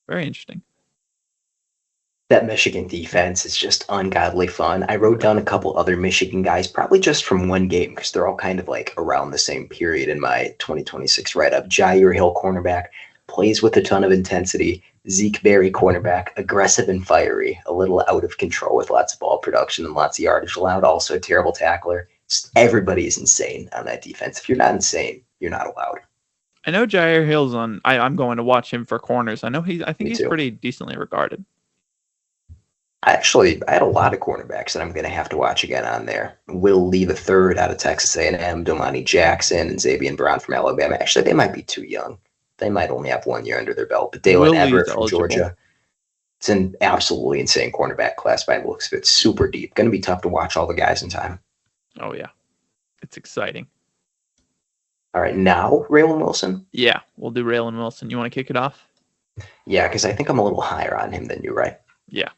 S1: Very interesting.
S2: That Michigan defense is just ungodly fun. I wrote down a couple other Michigan guys, probably just from one game, because they're all kind of like around the same period in my 2026 write-up. Jair Hill, cornerback, plays with a ton of intensity. Zeke Berry, cornerback, aggressive and fiery, a little out of control with lots of ball production and lots of yardage allowed. Also a terrible tackler. Everybody is insane on that defense. If you're not insane, you're not allowed.
S1: I know Jair Hill's on. I'm going to watch him for corners. I think he's pretty decently regarded.
S2: I had a lot of cornerbacks that I'm going to have to watch again on there. Will Lee III out of Texas A&M, Domani Jackson, and Xavier Brown from Alabama. Actually, they might be too young. They might only have 1 year under their belt. But Dalen Everett from Georgia. It's an absolutely insane cornerback class by the looks of it. Super deep. Going to be tough to watch all the guys in time.
S1: Oh, yeah. It's exciting.
S2: All right, now Raylan Wilson?
S1: Yeah, we'll do Raylan Wilson. You want to kick it off?
S2: Yeah, because I think I'm a little higher on him than you, right?
S1: Yeah.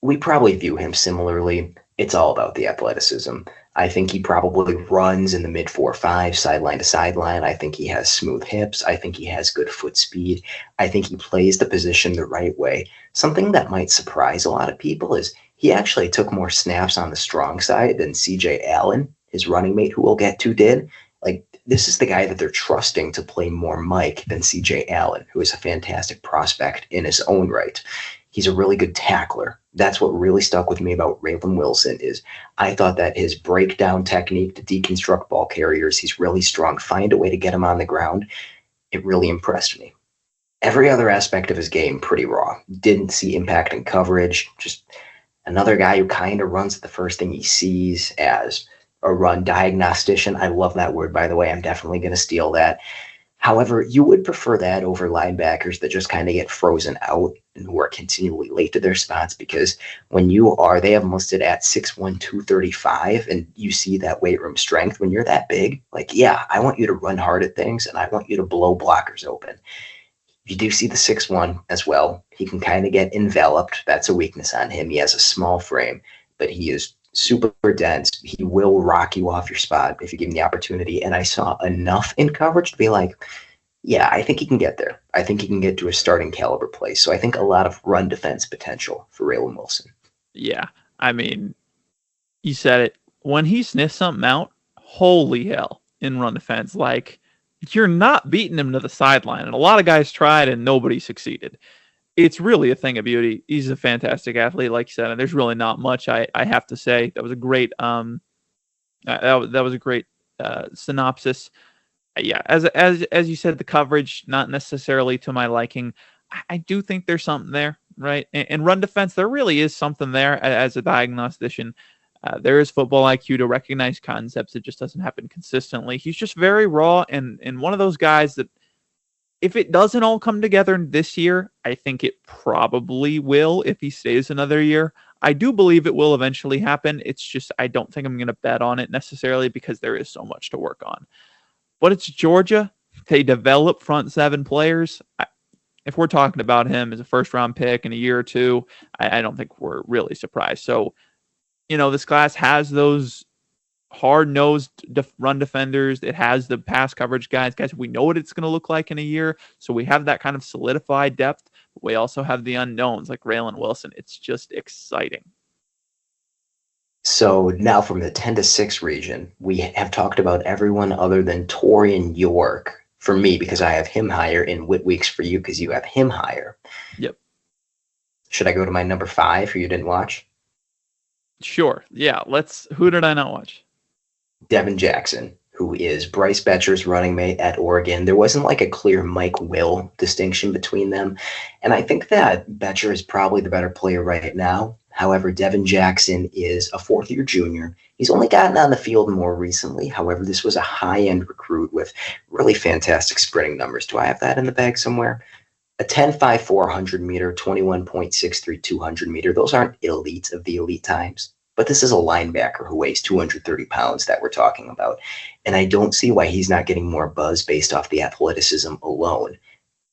S2: We probably view him similarly. It's all about the athleticism. I think he probably runs in the mid 4.5, sideline to sideline. I think he has smooth hips. I think he has good foot speed. I think he plays the position the right way. Something that might surprise a lot of people is he actually took more snaps on the strong side than CJ Allen, his running mate, who we'll get to, did. Like, this is the guy that they're trusting to play more Mike than CJ Allen, who is a fantastic prospect in his own right. He's a really good tackler. That's what really stuck with me about Raylan Wilson is I thought that his breakdown technique to deconstruct ball carriers, he's really strong. Find a way to get him on the ground. It really impressed me. Every other aspect of his game, pretty raw. Didn't see impact in coverage. Just another guy who kind of runs at the first thing he sees as a run diagnostician. I love that word, by the way. I'm definitely going to steal that. However, you would prefer that over linebackers that just kind of get frozen out and who are continually late to their spots because they have them listed at 6'1", 235, and you see that weight room strength. When you're that big, like, yeah, I want you to run hard at things and I want you to blow blockers open. You do see the 6'1" as well. He can kind of get enveloped. That's a weakness on him. He has a small frame, but he is super dense. He will rock you off your spot if you give him the opportunity. And I saw enough in coverage to be like, yeah, I think he can get there. I think he can get to a starting caliber place. So I think a lot of run defense potential for Raylan Wilson.
S1: Yeah, I mean, you said it. When he sniffs something out, holy hell, in run defense. Like, you're not beating him to the sideline. And a lot of guys tried and nobody succeeded. It's really a thing of beauty. He's a fantastic athlete, like you said, and there's really not much I have to say. That was a great that was a great synopsis. Yeah, as you said, the coverage not necessarily to my liking. I do think there's something there, right? And run defense, there really is something there as a diagnostician. There is football IQ to recognize concepts. It just doesn't happen consistently. He's just very raw and one of those guys that if it doesn't all come together this year, I think it probably will if he stays another year. I do believe it will eventually happen. It's just I don't think I'm going to bet on it necessarily because there is so much to work on. But it's Georgia. They develop front seven players. If we're talking about him as a first-round pick in a year or two, I don't think we're really surprised. So, this class has those hard-nosed run defenders. It has the pass coverage guys. Guys, we know what it's going to look like in a year. So we have that kind of solidified depth. But we also have the unknowns like Raylan Wilson. It's just exciting.
S2: So now from the 10 to 6 region, we have talked about everyone other than Torian York for me because I have him higher, and Whitweeks for you because you have him higher.
S1: Yep.
S2: Should I go to my number 5 who you didn't watch?
S1: Sure. Yeah. Who did I not watch?
S2: Devin Jackson, who is Bryce Betcher's running mate at Oregon. There wasn't like a clear Mike Will distinction between them. And I think that Betcher is probably the better player right now. However, Devin Jackson is a fourth-year junior. He's only gotten on the field more recently. However, this was a high-end recruit with really fantastic sprinting numbers. Do I have that in the bag somewhere? A 10.5 400 meter, 21.63 200 meter. Those aren't elite of the elite times. But this is a linebacker who weighs 230 pounds that we're talking about. And I don't see why he's not getting more buzz based off the athleticism alone.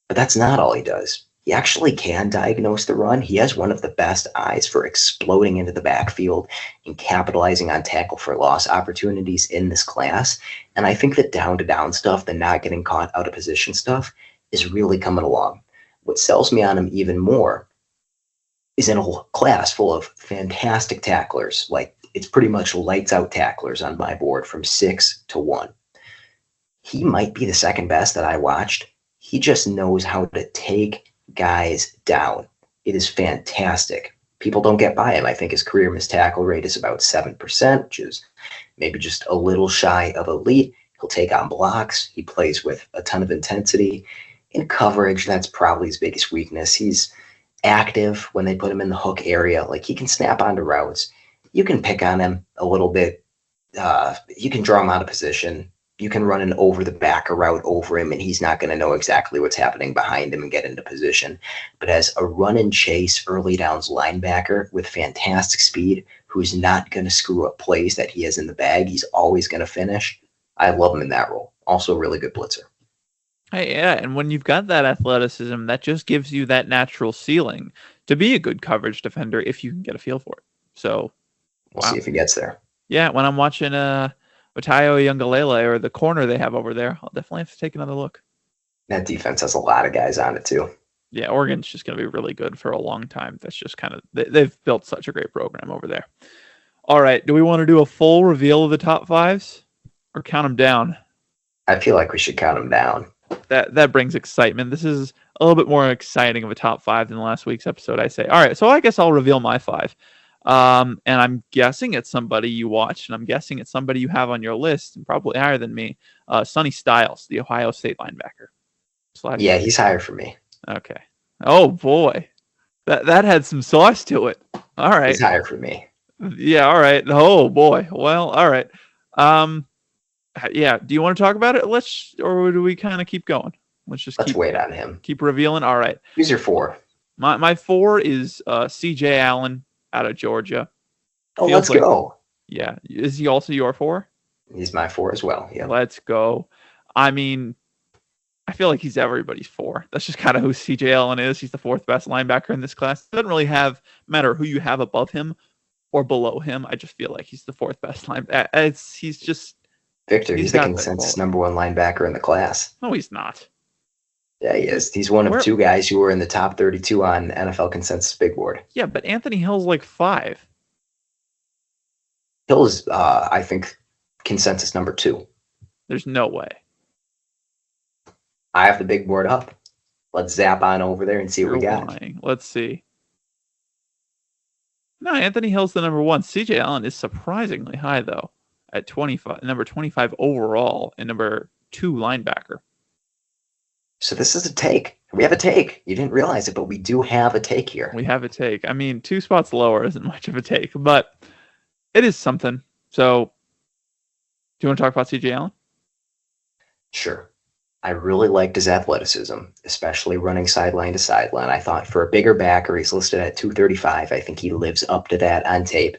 S2: But that's not all he does. He actually can diagnose the run. He has one of the best eyes for exploding into the backfield and capitalizing on tackle for loss opportunities in this class. And I think that down-to-down stuff, the not getting caught out of position stuff, is really coming along. What sells me on him even more is in a class full of fantastic tacklers. Like, it's pretty much lights out tacklers on my board from 6 to 1. He might be the second best that I watched. He just knows how to take guys down. It is fantastic. People don't get by him. I think his career missed tackle rate is about 7%, which is maybe just a little shy of elite. He'll take on blocks. He plays with a ton of intensity. In coverage, that's probably his biggest weakness. He's active when they put him in the hook area. Like, he can snap onto routes. You can pick on him a little bit. You can draw him out of position. You can run an over-the-back route over him, and he's not going to know exactly what's happening behind him and get into position. But as a run-and-chase early downs linebacker with fantastic speed, who's not going to screw up plays that he has in the bag, he's always going to finish. I love him in that role. Also a really good blitzer.
S1: Hey, yeah, and when you've got that athleticism, that just gives you that natural ceiling to be a good coverage defender if you can get a feel for it. So,
S2: we'll see if he gets there.
S1: Yeah, when I'm watching Matayo Yungalele or the corner they have over there, I'll definitely have to take another look.
S2: That defense has a lot of guys on it too.
S1: Yeah, Oregon's just going to be really good for a long time. That's just kind of they've built such a great program over there. All right, do we want to do a full reveal of the top fives or count them down?
S2: I feel like we should count them down.
S1: that brings excitement. This is a little bit more exciting of a top 5 than last week's episode, I say. All right, so I guess I'll reveal my 5. And I'm guessing it's somebody you watched, and I'm guessing it's somebody you have on your list, and probably higher than me. Sonny Styles, the Ohio State linebacker.
S2: Yeah, he's higher for me.
S1: Okay. Oh boy, that had some sauce to it. All right.
S2: He's higher for me.
S1: Yeah. All right. Oh boy. Well. All right. Yeah. Do you want to talk about it? Or do we kind of keep going? Let's
S2: wait on him.
S1: Keep revealing. All right.
S2: Who's your 4?
S1: My 4 is C.J. Allen out of Georgia.
S2: Oh, let's go.
S1: Yeah. Is he also your 4?
S2: He's my 4 as well. Yeah.
S1: Let's go. I mean, I feel like he's everybody's 4. That's just kind of who C.J. Allen is. He's the 4th best linebacker in this class. It doesn't really matter who you have above him or below him. I just feel like he's the 4th best linebacker. He's just
S2: Victor. He's the consensus number 1 linebacker in the class.
S1: No, he's not.
S2: Yeah, he is. He's one of 2 guys who were in the top 32 on NFL consensus big board.
S1: Yeah, but Anthony Hill's like 5.
S2: Hill is, I think, consensus number 2.
S1: There's no way.
S2: I have the big board up. Let's zap on over there and see what we got.
S1: Lying. Let's see. No, Anthony Hill's the number 1. C.J. Allen is surprisingly high, though, at 25, number 25 overall, and number 2 linebacker.
S2: So this is a take. We have a take. You didn't realize it, but we do have a take here.
S1: We have a take. I mean, 2 spots lower isn't much of a take, but it is something. So, do you want to talk about C.J. Allen?
S2: Sure. I really liked his athleticism, especially running sideline to sideline. I thought for a bigger backer, he's listed at 235. I think he lives up to that on tape.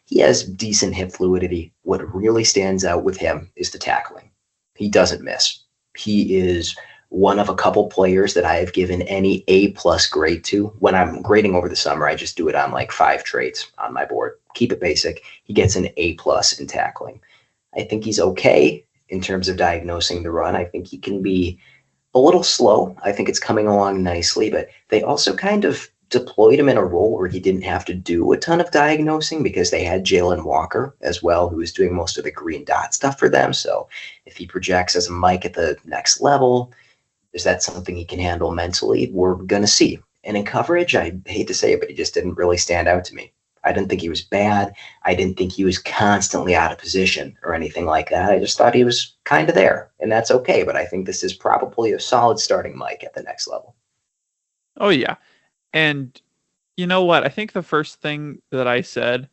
S2: He has decent hip fluidity. What really stands out with him is the tackling. He doesn't miss. He is one of a couple players that I have given any A+ grade to. When I'm grading over the summer, I just do it on like 5 traits on my board. Keep it basic. He gets an A+ in tackling. I think he's okay in terms of diagnosing the run. I think he can be a little slow. I think it's coming along nicely, but they also kind of deployed him in a role where he didn't have to do a ton of diagnosing because they had Jalen Walker as well, who was doing most of the green dot stuff for them. So if he projects as a Mike at the next level, is that something he can handle mentally? We're going to see. And in coverage, I hate to say it, but he just didn't really stand out to me. I didn't think he was bad. I didn't think he was constantly out of position or anything like that. I just thought he was kind of there, and that's okay. But I think this is probably a solid starting Mike at the next level.
S1: Oh, yeah. And you know what? I think the first thing that I said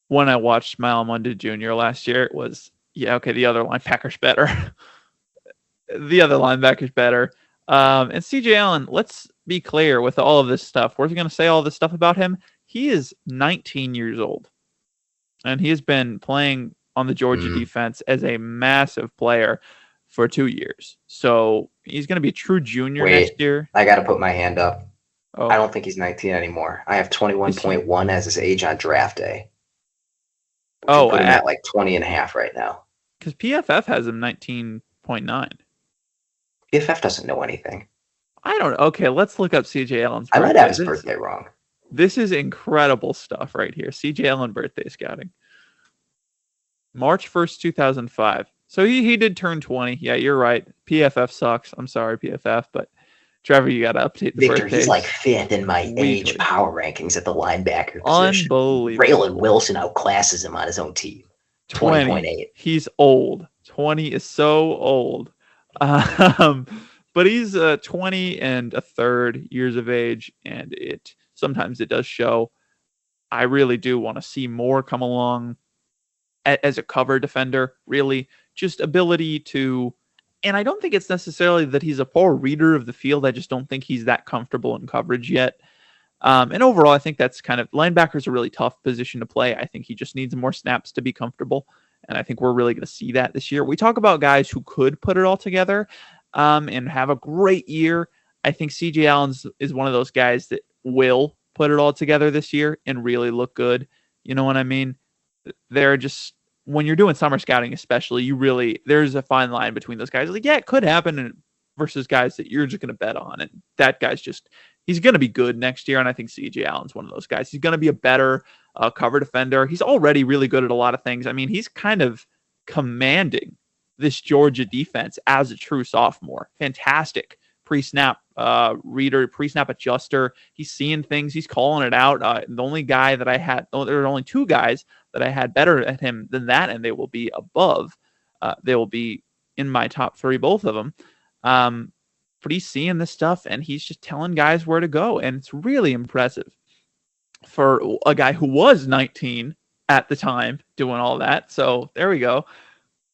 S1: when I watched Malamunda Jr. last year was, yeah, okay, the other linebacker's better. The other linebacker's better. And C.J. Allen, let's be clear with all of this stuff. We're going to say all this stuff about him. He is 19 years old, and he has been playing on the Georgia defense as a massive player for 2 years. So he's going to be a true junior next year.
S2: I got to put my hand up.
S1: Oh.
S2: I don't think he's 19 anymore. I have 21.1 as his age on draft day.
S1: Oh,
S2: put him at like 20 and a half right now.
S1: Because PFF has him 19.9.
S2: PFF doesn't know anything.
S1: I don't know. Okay, let's look up C.J. Allen's birthday.
S2: I might have his birthday wrong.
S1: This is incredible stuff right here. C.J. Allen birthday scouting. March 1st, 2005. So he did turn 20. Yeah, you're right. PFF sucks. I'm sorry, PFF, but Trevor, you got to update the
S2: Victor,
S1: birthdays.
S2: he's like 5th in my age power rankings at the linebacker position.
S1: Unbelievable.
S2: Raylan Wilson outclasses him on his own team. 20.8.
S1: He's old. 20 is so old. But he's 20 and a third years of age, and sometimes it does show. I really do want to see more come along as a cover defender, really. Just ability to, and I don't think it's necessarily that he's a poor reader of the field. I just don't think he's that comfortable in coverage yet. And overall, I think that's kind of, linebacker's a really tough position to play. I think he just needs more snaps to be comfortable. And I think we're really going to see that this year. We talk about guys who could put it all together and have a great year. I think C.J. Allen is one of those guys that will put it all together this year and really look good. You know what I mean? They're just, when you're doing summer scouting especially, there's a fine line between those guys. Like, yeah, it could happen versus guys that you're just going to bet on. And that guy's he's going to be good next year. And I think C.J. Allen's one of those guys. He's going to be a better cover defender. He's already really good at a lot of things. I mean, he's kind of commanding this Georgia defense as a true sophomore. Fantastic pre-snap reader, pre-snap adjuster. He's seeing things. He's calling it out. The only guy that I had, there are only two guys that I had better at him than that, and they will be above. They will be in my top three, both of them. But he's seeing this stuff, and he's just telling guys where to go, and it's really impressive for a guy who was 19 at the time doing all that. So there we go.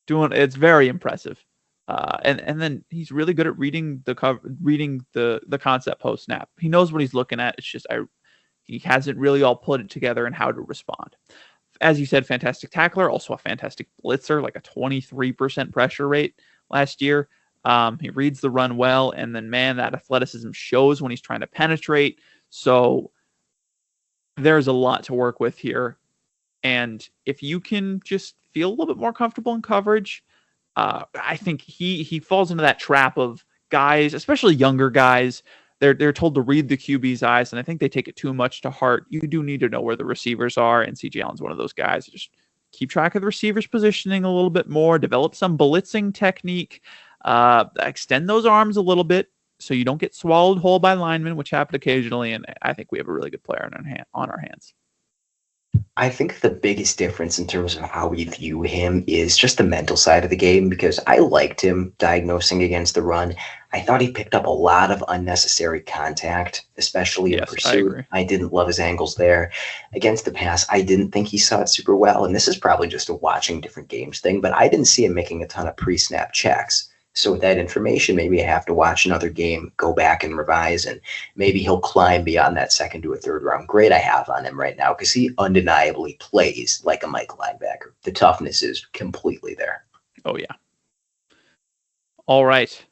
S1: It's very impressive. And then he's really good at reading the concept post snap. He knows what he's looking at. It's just he hasn't really all put it together and how to respond. As you said, fantastic tackler, also a fantastic blitzer, like a 23% pressure rate last year. He reads the run well, and then man, that athleticism shows when he's trying to penetrate. So there's a lot to work with here. And if you can just feel a little bit more comfortable in coverage, I think he falls into that trap of guys, especially younger guys. They're told to read the QB's eyes, and I think they take it too much to heart. You do need to know where the receivers are, and CJ Allen's one of those guys. Just keep track of the receivers' positioning a little bit more, develop some blitzing technique, extend those arms a little bit so you don't get swallowed whole by linemen, which happen occasionally, and I think we have a really good player on our hands.
S2: I think the biggest difference in terms of how we view him is just the mental side of the game, because I liked him diagnosing against the run. I thought he picked up a lot of unnecessary contact, especially in pursuit. I didn't love his angles there. Against the pass, I didn't think he saw it super well, and this is probably just a watching different games thing, but I didn't see him making a ton of pre-snap checks. So with that information, maybe I have to watch another game, go back and revise, and maybe he'll climb beyond that second to a third round grade I have on him right now, because he undeniably plays like a Mike linebacker. The toughness is completely there.
S1: Oh, yeah. All right.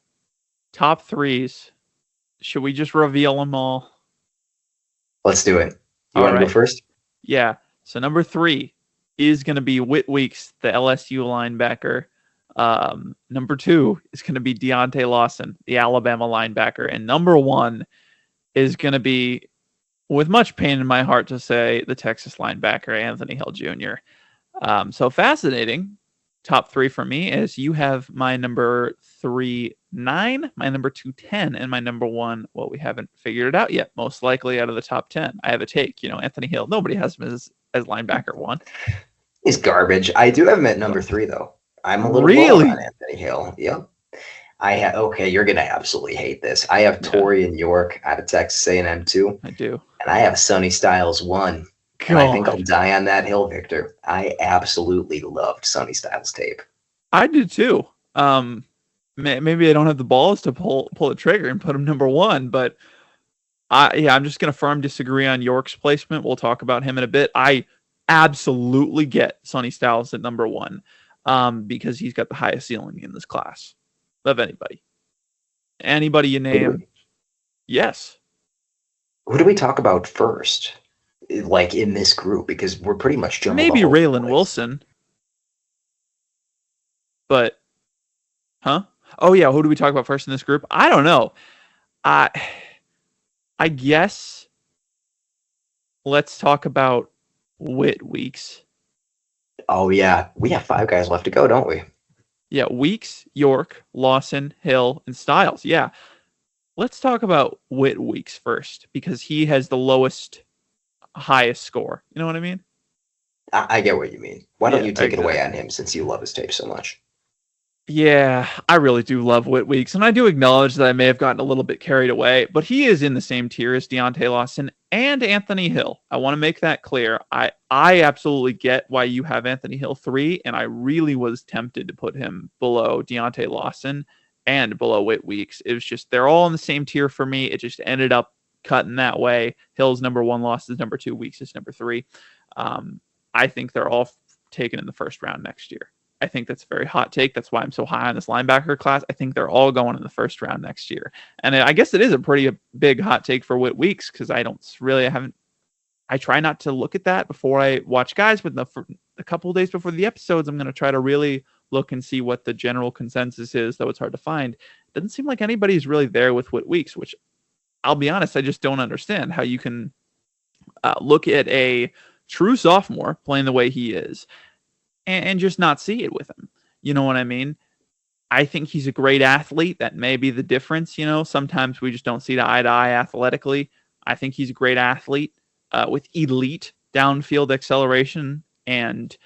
S1: Top threes. Should we just reveal them all?
S2: Let's do it. You want to go first?
S1: Yeah. So number 3 is going to be Whit Weeks, the LSU linebacker. Number 2 is going to be Deontay Lawson, the Alabama linebacker. And number 1 is going to be, with much pain in my heart to say, the Texas linebacker, Anthony Hill Jr. So fascinating. Top 3 for me is you have my number 3, 9, my number 2, 10, and my number 1, well, we haven't figured it out yet. Most likely out of the top 10. I have a take, Anthony Hill. Nobody has him as linebacker 1.
S2: He's garbage. I do have him at number 3, though. I'm a little low on Anthony Hill. Yep. Okay, you're gonna absolutely hate this. I have Torian York out of Texas A&M 2.
S1: I do. And
S2: I have Sonny Styles 1. And I think I'll die on that hill, Victor. I absolutely loved Sonny Styles' tape.
S1: I did too. Maybe I don't have the balls to pull the trigger and put him number 1, but I'm just gonna firm disagree on York's placement. We'll talk about him in a bit. I absolutely get Sonny Styles at number 1. Because he's got the highest ceiling in this class of anybody. Anybody you name, yes.
S2: Who do we talk about first? Like in this group, because we're pretty much jumping.
S1: Maybe Raylan Wilson. But, oh yeah, who do we talk about first in this group? I don't know. I guess let's talk about Whit Weeks.
S2: Oh, yeah. We have 5 guys left to go, don't we?
S1: Yeah, Weeks, York, Lawson, Hill, and Styles. Yeah. Let's talk about Whit Weeks first, because he has the highest score. You know what I mean?
S2: I get what you mean. Why don't you take it away on him, since you love his tape so much?
S1: Yeah, I really do love Whit Weeks, and I do acknowledge that I may have gotten a little bit carried away, but he is in the same tier as Deontay Lawson and Anthony Hill. I want to make that clear. I absolutely get why you have Anthony Hill 3, and I really was tempted to put him below Deontay Lawson and below Whit Weeks. It was just, they're all in the same tier for me. It just ended up cutting that way. Hill's number 1, Lawson's number 2, Weeks is number 3. I think they're all taken in the first round next year. I think that's a very hot take. That's why I'm so high on this linebacker class. I think they're all going in the first round next year. And I guess it is a pretty big hot take for Whit Weeks, because I try not to look at that before I watch guys, but a couple of days before the episodes, I'm going to try to really look and see what the general consensus is, though it's hard to find. It doesn't seem like anybody's really there with Whit Weeks, which I'll be honest, I just don't understand how you can look at a true sophomore playing the way he is and just not see it with him. You know what I mean? I think he's a great athlete. That may be the difference. Sometimes we just don't see eye to eye athletically. I think he's a great athlete with elite downfield acceleration. And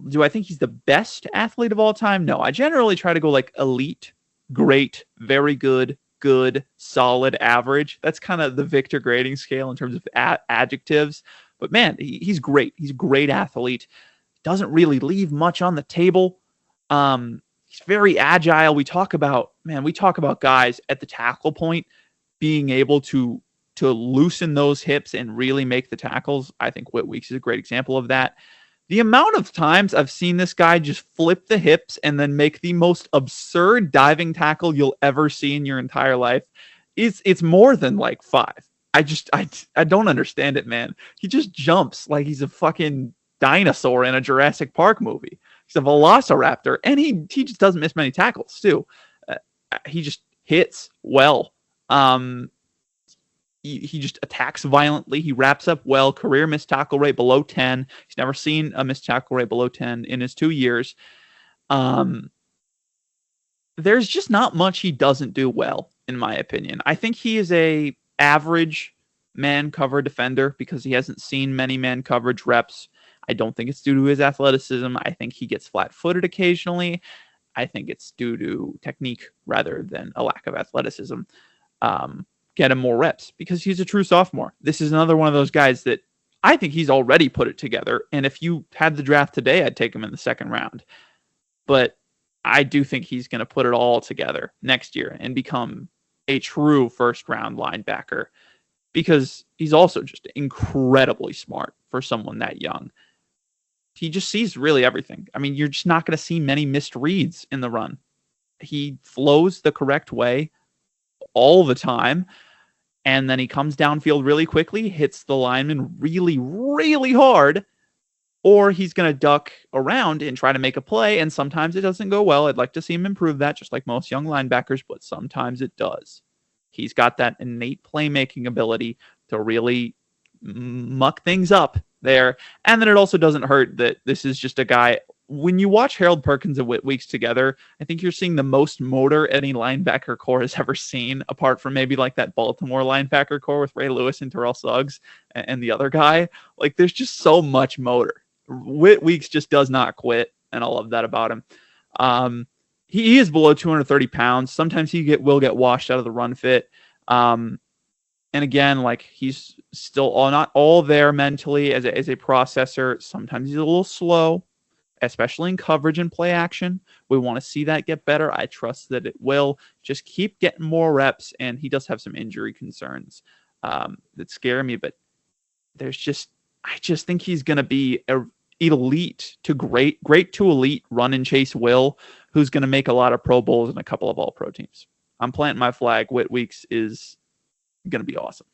S1: do I think he's the best athlete of all time? No, I generally try to go like elite, great, very good, good, solid, average. That's kind of the Victor grading scale in terms of adjectives. But man, he's great. He's a great athlete. Doesn't really leave much on the table. He's very agile. We talk about guys at the tackle point being able to loosen those hips and really make the tackles. I think Whit Weeks is a great example of that. The amount of times I've seen this guy just flip the hips and then make the most absurd diving tackle you'll ever see in your entire life it's more than like 5. I don't understand it, man. He just jumps like he's a fucking dinosaur in a Jurassic Park movie. He's a velociraptor, and he just doesn't miss many tackles too. He just hits well. He just attacks violently. He wraps up well. Career missed tackle rate below 10. He's never seen a missed tackle rate below 10 in his 2 years. There's just not much he doesn't do well, in my opinion. I think he is a average man cover defender because he hasn't seen many man coverage reps. I don't think it's due to his athleticism. I think he gets flat-footed occasionally. I think it's due to technique rather than a lack of athleticism. Get him more reps because he's a true sophomore. This is another one of those guys that I think he's already put it together. And if you had the draft today, I'd take him in the 2nd round. But I do think he's going to put it all together next year and become a true 1st-round linebacker because he's also just incredibly smart for someone that young. He just sees really everything. I mean, you're just not going to see many missed reads in the run. He flows the correct way all the time, and then he comes downfield really quickly, hits the lineman really, really hard, or he's going to duck around and try to make a play, and sometimes it doesn't go well. I'd like to see him improve that, just like most young linebackers, but sometimes it does. He's got that innate playmaking ability to really muck things up there, and then it also doesn't hurt that this is just a guy. When you watch Harold Perkins and Whit Weeks together, I think you're seeing the most motor any linebacker core has ever seen, apart from maybe like that Baltimore linebacker core with Ray Lewis and Terrell Suggs and the other guy. Like, there's just so much motor. Whit Weeks just does not quit, and I love that about him. He is below 230 pounds. Sometimes he will get washed out of the run fit. And again, like, he's still not all there mentally as a processor. Sometimes he's a little slow, especially in coverage and play action. We want to see that get better. I trust that it will. Just keep getting more reps, and he does have some injury concerns that scare me, but I just think he's going to be a elite to great to elite run and chase Will, who's going to make a lot of Pro Bowls and a couple of All-Pro teams. I'm planting my flag. Whit Weeks is going to be awesome.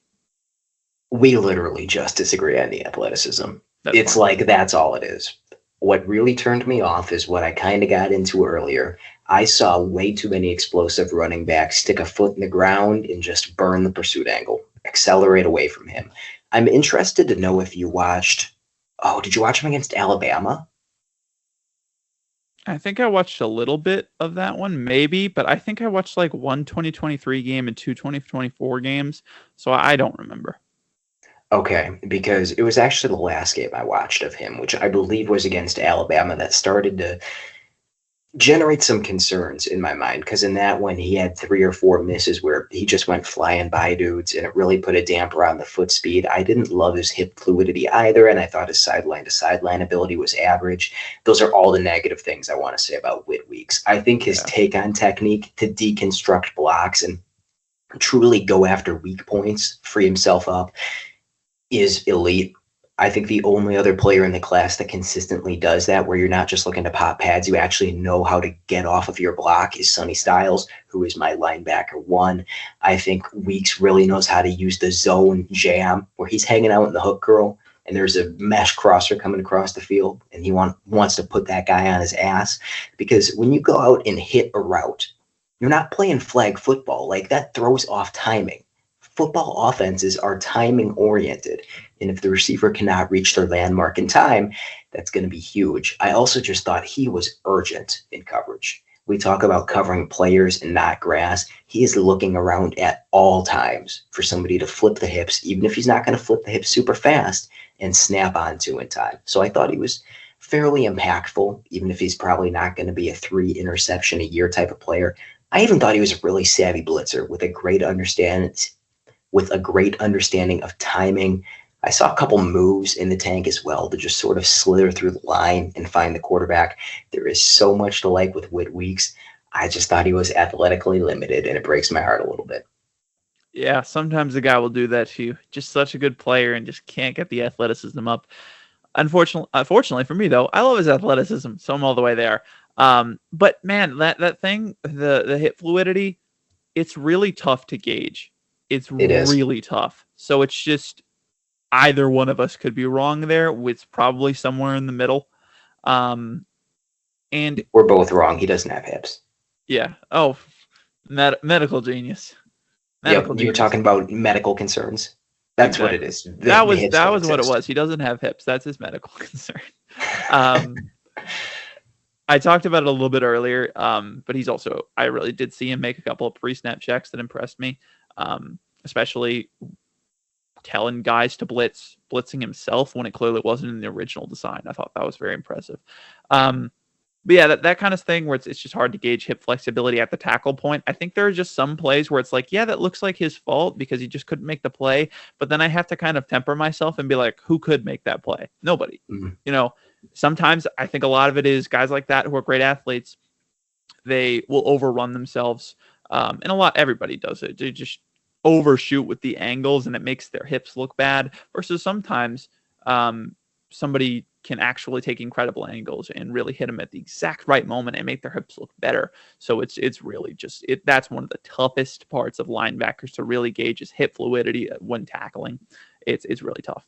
S2: We literally just disagree on the athleticism. It's
S1: fine.
S2: like that's all it is. What really turned me off is what I kind of got into earlier. I saw way too many explosive running backs stick a foot in the ground and just burn the pursuit angle, accelerate away from him. I'm interested to know if you watched. Oh, did you watch him against Alabama?
S1: I think I watched a little bit of that one, maybe, but I think I watched like one 2023 game and two 2024 games, so I don't remember.
S2: Okay, because it was actually the last game I watched of him, which I believe was against Alabama, that started to generate some concerns in my mind, because in that one he had 3 or 4 misses where he just went flying by dudes, and it really put a damper on the foot speed. I didn't love his hip fluidity either, and I thought his sideline to sideline ability was average. Those are all the negative things I want to say about Whit Weeks. I think his take on technique to deconstruct blocks and truly go after weak points, free himself up, is elite. I think the only other player in the class that consistently does that, where you're not just looking to pop pads, you actually know how to get off of your block, is Sonny Styles, who is my linebacker 1. I think Weeks really knows how to use the zone jam, where he's hanging out in the hook curl, and there's a mesh crosser coming across the field, and he wants to put that guy on his ass. Because when you go out and hit a route, you're not playing flag football. Like, that throws off timing. Football offenses are timing oriented, and if the receiver cannot reach their landmark in time, that's going to be huge. I also just thought he was urgent in coverage. We talk about covering players and not grass. He is looking around at all times for somebody to flip the hips, even if he's not going to flip the hips super fast, and snap onto in time. So I thought he was fairly impactful, even if he's probably not going to be a 3 interception a year type of player. I even thought he was a really savvy blitzer with a great understanding of timing. I saw a couple moves in the tank as well to just sort of slither through the line and find the quarterback. There is so much to like with Whit Weeks. I just thought he was athletically limited, and it breaks my heart a little bit.
S1: Yeah, sometimes a guy will do that to you. Just such a good player and just can't get the athleticism up. Unfortunately for me though, I love his athleticism, so I'm all the way there. But man, that thing, the hip fluidity, it's really tough to gauge. It's
S2: It is.
S1: really tough. So it's just either one of us could be wrong there. It's probably somewhere in the middle. Um, and
S2: We're both wrong. He doesn't have hips.
S1: yeah, medical genius,
S2: Yep,
S1: medical
S2: you were
S1: genius.
S2: talking about medical concerns. That's what it
S1: Exactly.
S2: is.
S1: That
S2: The
S1: was
S2: hips
S1: that
S2: don't
S1: was what it
S2: exist.
S1: was. He doesn't have hips. That's his medical concern. Um, I talked about it a little bit earlier, but I really did see him make a couple of pre-snap checks that impressed me, especially telling guys to blitzing himself when it clearly wasn't in the original design. I thought that was very impressive. But yeah, that kind of thing where it's just hard to gauge hip flexibility at the tackle point. I think there are just some plays where it's like, yeah, that looks like his fault because he just couldn't make the play. But then I have to kind of temper myself and be like, who could make that play? Nobody.
S2: Mhm.
S1: Sometimes I think a lot of it is guys like that who are great athletes, they will overrun themselves. And everybody does it. They just overshoot with the angles and it makes their hips look bad. Versus sometimes somebody can actually take incredible angles and really hit them at the exact right moment and make their hips look better. So it's really just that's one of the toughest parts of linebackers to really gauge is hip fluidity when tackling. It's really tough.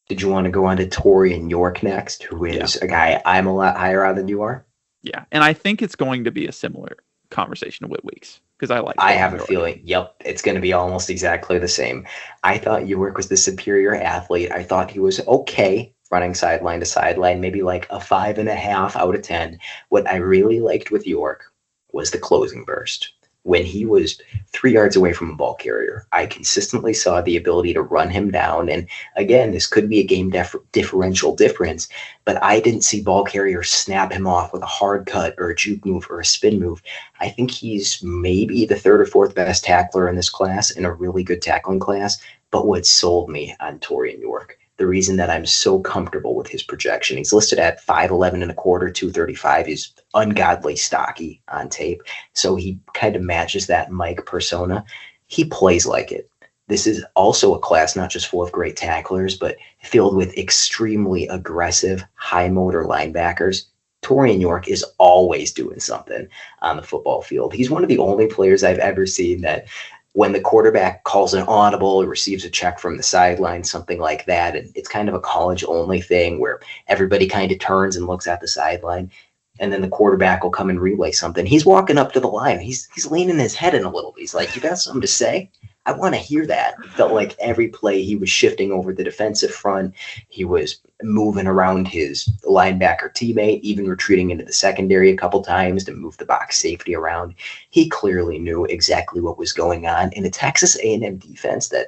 S2: Did you want to go on to Torian York next, who
S1: Yeah.
S2: is a guy I'm a lot higher on than you are?
S1: Yeah. And I think it's going to be a similar conversation with Weeks because I like
S2: I
S1: Torian
S2: have a
S1: York.
S2: feeling, yep, it's going to be almost exactly the same. I thought York was the superior athlete. I thought he was okay running sideline to sideline, maybe like a 5.5 out of 10. What I really liked with York was the closing burst. When he was 3 yards away from a ball carrier, I consistently saw the ability to run him down. And again, this could be a game differential difference, but I didn't see ball carriers snap him off with a hard cut or a juke move or a spin move. I think he's maybe the third or fourth best tackler in this class, in a really good tackling class. But what sold me on Torian York, the reason that I'm so comfortable with his projection, he's listed at 5'11 and a quarter, 235. He's ungodly stocky on tape. So he kind of matches that Mike persona. He plays like it. This is also a class not just full of great tacklers, but filled with extremely aggressive, high motor linebackers. Torian York is always doing something on the football field. He's one of the only players I've ever seen that when the quarterback calls an audible or receives a check from the sideline, something like that, and it's kind of a college-only thing where everybody kind of turns and looks at the sideline, and then the quarterback will come and relay something. He's walking up to the line. He's leaning his head in a little bit. He's like, "You got something to say? I want to hear that." It felt like every play he was shifting over the defensive front. He was moving around his linebacker teammate, even retreating into the secondary a couple times to move the box safety around. He clearly knew exactly what was going on in a Texas A&M defense that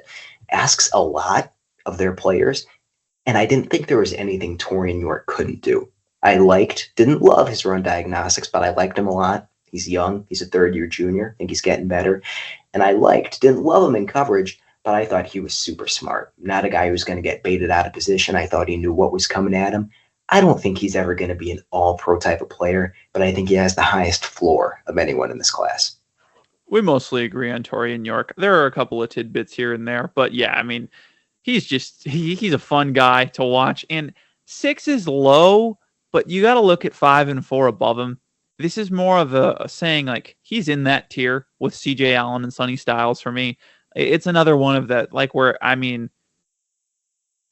S2: asks a lot of their players. And I didn't think there was anything Torian York couldn't do. Didn't love his run diagnostics, but I liked him a lot. He's young. He's a third-year junior. I think he's getting better. And didn't love him in coverage, but I thought he was super smart. Not a guy who was going to get baited out of position. I thought he knew what was coming at him. I don't think he's ever going to be an all-pro type of player, but I think he has the highest floor of anyone in this class.
S1: We mostly agree on Torian York. There are a couple of tidbits here and there, but yeah, I mean, he's a fun guy to watch. And 6 is low, but you got to look at 5 and 4 above him. This is more of a saying like he's in that tier with CJ Allen and Sonny Styles for me. It's another one of that, like where, I mean,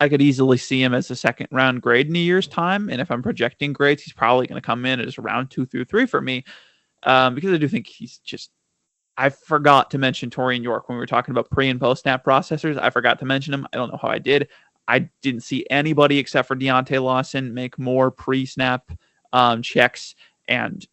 S1: I could easily see him as a second round grade in a year's time. And if I'm projecting grades, he's probably going to come in as round 2 through 3 for me. Because I do think I forgot to mention Torian York when we were talking about pre and post snap processors. I forgot to mention him. I don't know how I did. I didn't see anybody except for Deontay Lawson make more pre snap checks and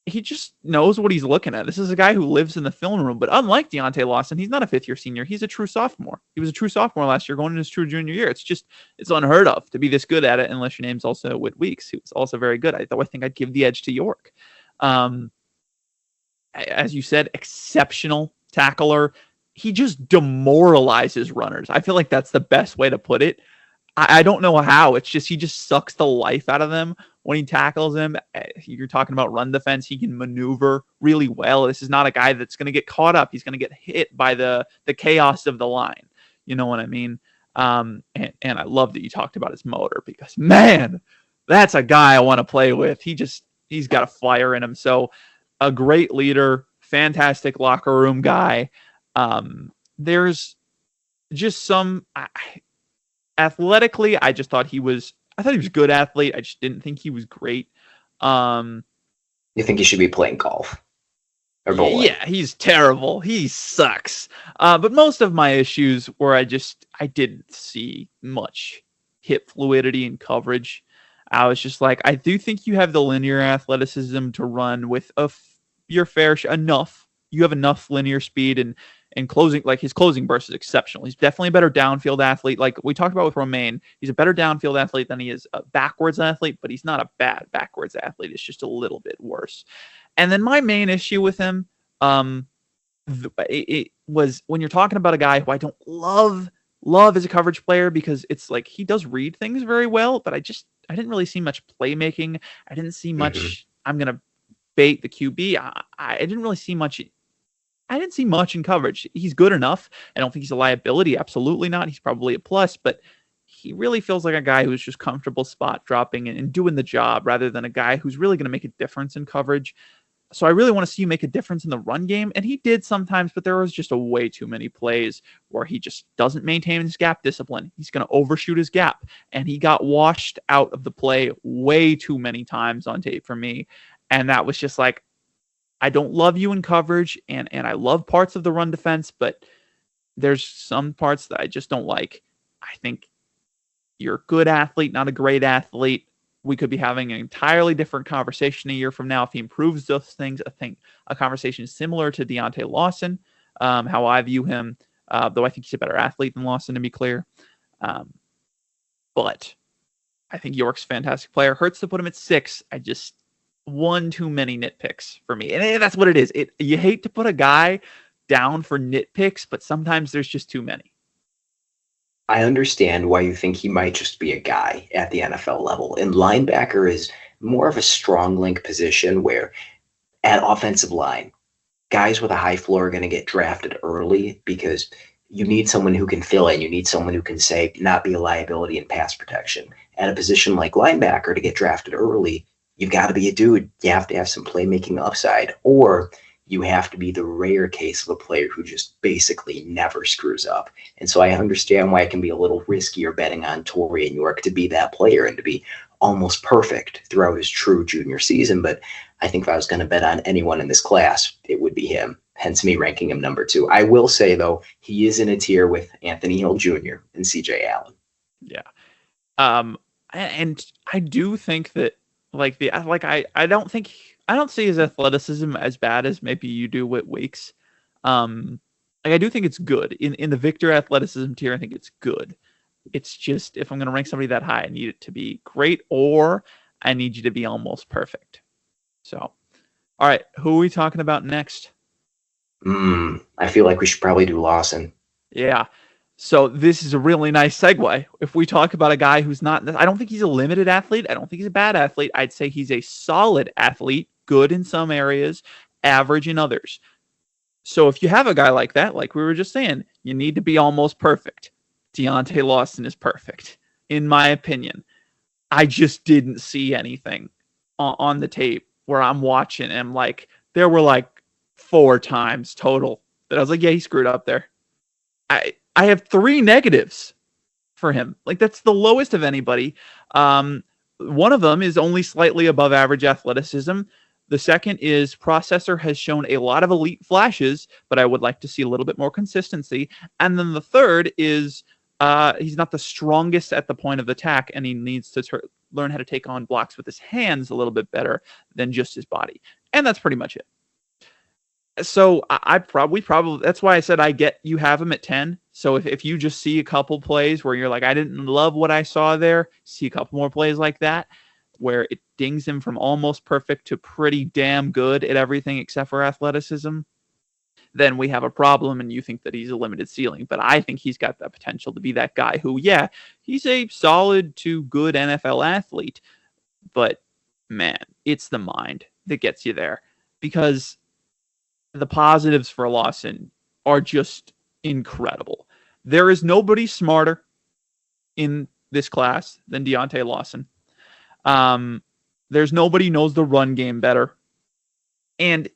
S1: he just knows what he's looking at. This is a guy who lives in the film room, but unlike Deontay Lawson, he's not a fifth-year senior. He's a true sophomore. He was a true sophomore last year, going into his true junior year. It's unheard of to be this good at it, unless your name's also Whit Weeks, who's also very good. I think I'd give the edge to York. As you said, exceptional tackler. He just demoralizes runners. I feel like that's the best way to put it. I don't know how. It's just he just sucks the life out of them when he tackles them. You're talking about run defense. He can maneuver really well. This is not a guy that's going to get caught up. He's going to get hit by the chaos of the line. You know what I mean? And I love that you talked about his motor, because, man, that's a guy I want to play with. He's got a fire in him. So a great leader, fantastic locker room guy. There's just some... athletically, I thought he was a good athlete. I just didn't think he was great.
S2: You think he should be playing golf or bowling?
S1: Yeah, he's terrible. He sucks. But most of my issues were I didn't see much hip fluidity and coverage. I was just like, I do think you have the linear athleticism to run with your fair enough. You have enough linear speed and closing, like his closing burst is exceptional. He's definitely a better downfield athlete. Like we talked about with Romaine, he's a better downfield athlete than he is a backwards athlete, but he's not a bad backwards athlete. It's just a little bit worse. And then my main issue with him, it was when you're talking about a guy who I don't love as a coverage player, because it's like he does read things very well, but I didn't really see much playmaking. I didn't see much. I'm gonna bait the QB. I didn't really see much. I didn't see much in coverage. He's good enough. I don't think he's a liability. Absolutely not. He's probably a plus, but he really feels like a guy who's just comfortable spot dropping and doing the job, rather than a guy who's really going to make a difference in coverage. So I really want to see you make a difference in the run game. And he did sometimes, but there was just a way too many plays where he just doesn't maintain his gap discipline. He's going to overshoot his gap. And he got washed out of the play way too many times on tape for me. And that was just like, I don't love you in coverage, and I love parts of the run defense, but there's some parts that I just don't like. I think you're a good athlete, not a great athlete. We could be having an entirely different conversation a year from now if he improves those things. I think a conversation similar to Deontay Lawson, how I view him, though I think he's a better athlete than Lawson, to be clear. But I think York's a fantastic player. Hurts to put him at 6. One too many nitpicks for me. And that's what it is. You hate to put a guy down for nitpicks, but sometimes there's just too many.
S2: I understand why you think he might just be a guy at the NFL level. And linebacker is more of a strong link position where at offensive line, guys with a high floor are going to get drafted early because you need someone who can fill in. You need someone who can say, not be a liability in pass protection. At a position like linebacker, to get drafted early, you've got to be a dude. You have to have some playmaking upside, or you have to be the rare case of a player who just basically never screws up. And so I understand why it can be a little riskier betting on Torrey and York to be that player and to be almost perfect throughout his true junior season. But I think if I was going to bet on anyone in this class, it would be him. Hence me ranking him number 2. I will say, though, he is in a tier with Anthony Hill Jr. and CJ Allen.
S1: Yeah. And I do think that, I don't see his athleticism as bad as maybe you do with Weeks. I do think it's good in the Victor athleticism tier. I think it's good. It's just, if I'm going to rank somebody that high, I need it to be great, or I need you to be almost perfect. So, all right, who are we talking about next?
S2: I feel like we should probably do Lawson.
S1: Yeah. So this is a really nice segue. If we talk about a guy who's not, I don't think he's a limited athlete. I don't think he's a bad athlete. I'd say he's a solid athlete, good in some areas, average in others. So if you have a guy like that, like we were just saying, you need to be almost perfect. Deontay Lawson is perfect, in my opinion. I just didn't see anything on the tape where I'm watching, and I'm like, there were like 4 times total that I was like, yeah, he screwed up there. I have 3 negatives for him. Like, that's the lowest of anybody. One of them is only slightly above average athleticism. The second is processor has shown a lot of elite flashes, but I would like to see a little bit more consistency. And then the third is he's not the strongest at the point of attack, and he needs to learn how to take on blocks with his hands a little bit better than just his body. And that's pretty much it. So I probably that's why I said I get you have him at 10. So if you just see a couple plays where you're like, I didn't love what I saw there, see a couple more plays like that where it dings him from almost perfect to pretty damn good at everything except for athleticism, then we have a problem and you think that he's a limited ceiling. But I think he's got that potential to be that guy who, yeah, he's a solid to good NFL athlete, but man, it's the mind that gets you there, because the positives for Lawson are just incredible. There is nobody smarter in this class than Deontay Lawson. There's nobody knows the run game better. And